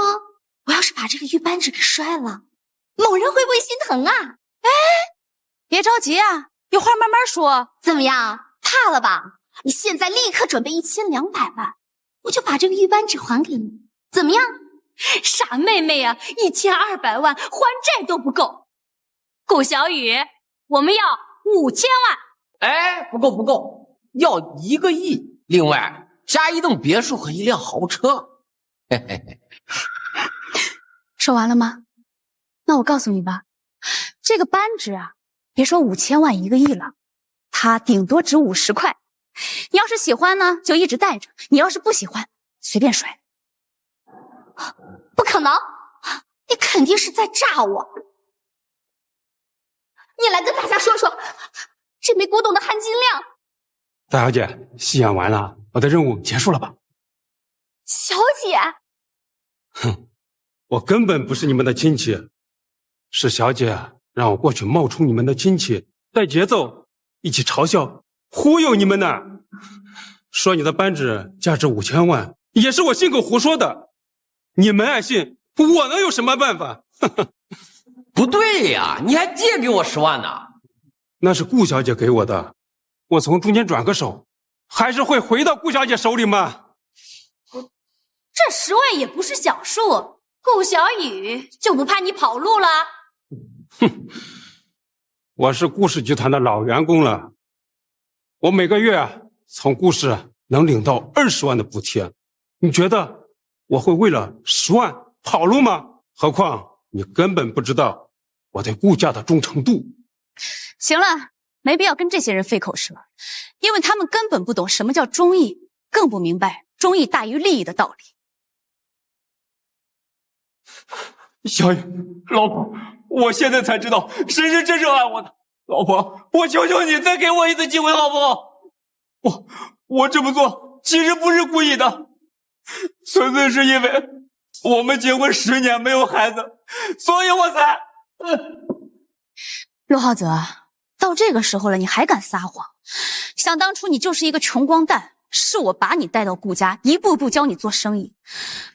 S1: 我要是把这个玉扳指给摔了，某人会不会心疼啊？
S2: 哎，别着急啊，有话慢慢说。
S1: 怎么样，怕了吧？你现在立刻准备1200万，我就把这个玉扳指还给你，怎么样？
S10: 傻妹妹啊，1200万还债都不够。顾小雨，我们要5000万。
S11: 哎，不够，要1个亿，另外加一栋别墅和一辆豪车。嘿嘿嘿。
S2: 说完了吗？那我告诉你吧，这个扳指啊，别说5000万1个亿了，
S3: 它顶多值50块。你要是喜欢呢，就一直带着；你要是不喜欢，随便甩。
S1: 不可能，你肯定是在诈我。你来跟大家说说，这枚古董的含金量。
S12: 大小姐，戏演完了，我的任务结束了吧？
S1: 小姐，
S12: 哼，我根本不是你们的亲戚，是小姐让我过去冒充你们的亲戚，带节奏，一起嘲笑、忽悠你们呢。说你的扳指价值5000万，也是我信口胡说的。你们爱信，我能有什么办法？
S11: 不对呀，你还借给我10万呢？
S12: 那是顾小姐给我的，我从中间转个手，还是会回到顾小姐手里吗？
S10: 这10万也不是小数，顾小雨就不怕你跑路了？
S12: 哼，我是顾氏集团的老员工了，我每个月从顾氏能领到20万的补贴，你觉得我会为了10万跑路吗？何况你根本不知道我对顾家的忠诚度。
S3: 行了，没必要跟这些人费口舌，因为他们根本不懂什么叫忠义，更不明白忠义大于利益的道理。
S12: 小雨，老婆，我现在才知道谁是真正爱我的。老婆，我求求你再给我一次机会好不好？我这么做其实不是故意的，纯粹是因为我们结婚10年没有孩子，所以我才……
S3: 陆浩泽，到这个时候了，你还敢撒谎？想当初你就是一个穷光蛋，是我把你带到顾家，一步步教你做生意。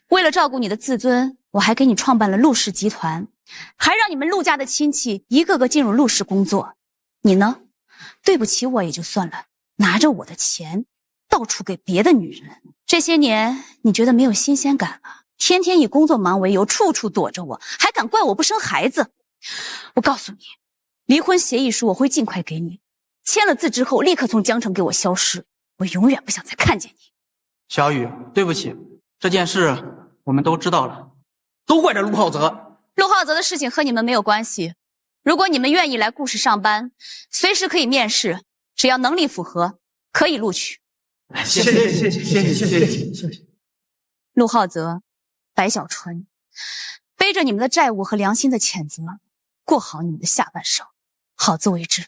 S3: 为了照顾你的自尊，我还给你创办了陆氏集团，还让你们陆家的亲戚一个个进入陆氏工作。你呢？对不起我也就算了，拿着我的钱到处给别的女人。这些年你觉得没有新鲜感了，天天以工作忙为由，处处躲着我，还敢怪我不生孩子。我告诉你，离婚协议书我会尽快给你，签了字之后立刻从江城给我消失，我永远不想再看见你。
S19: 小雨，对不起，这件事我们都知道了，都怪这陆浩泽。
S3: 陆浩泽的事情和你们没有关系，如果你们愿意来顾氏上班，随时可以面试，只要能力符合，可以录取。
S16: 谢谢。
S3: 陆浩泽、白小纯，背着你们的债务和良心的谴责，过好你们的下半生，好自为之。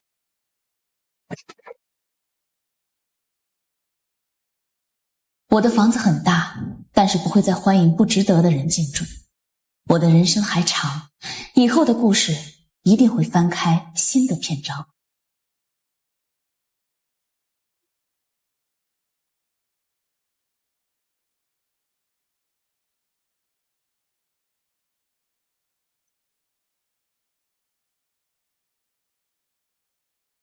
S2: 我的房子很大，但是不会再欢迎不值得的人进驻。我的人生还长，以后的故事一定会翻开新的篇章。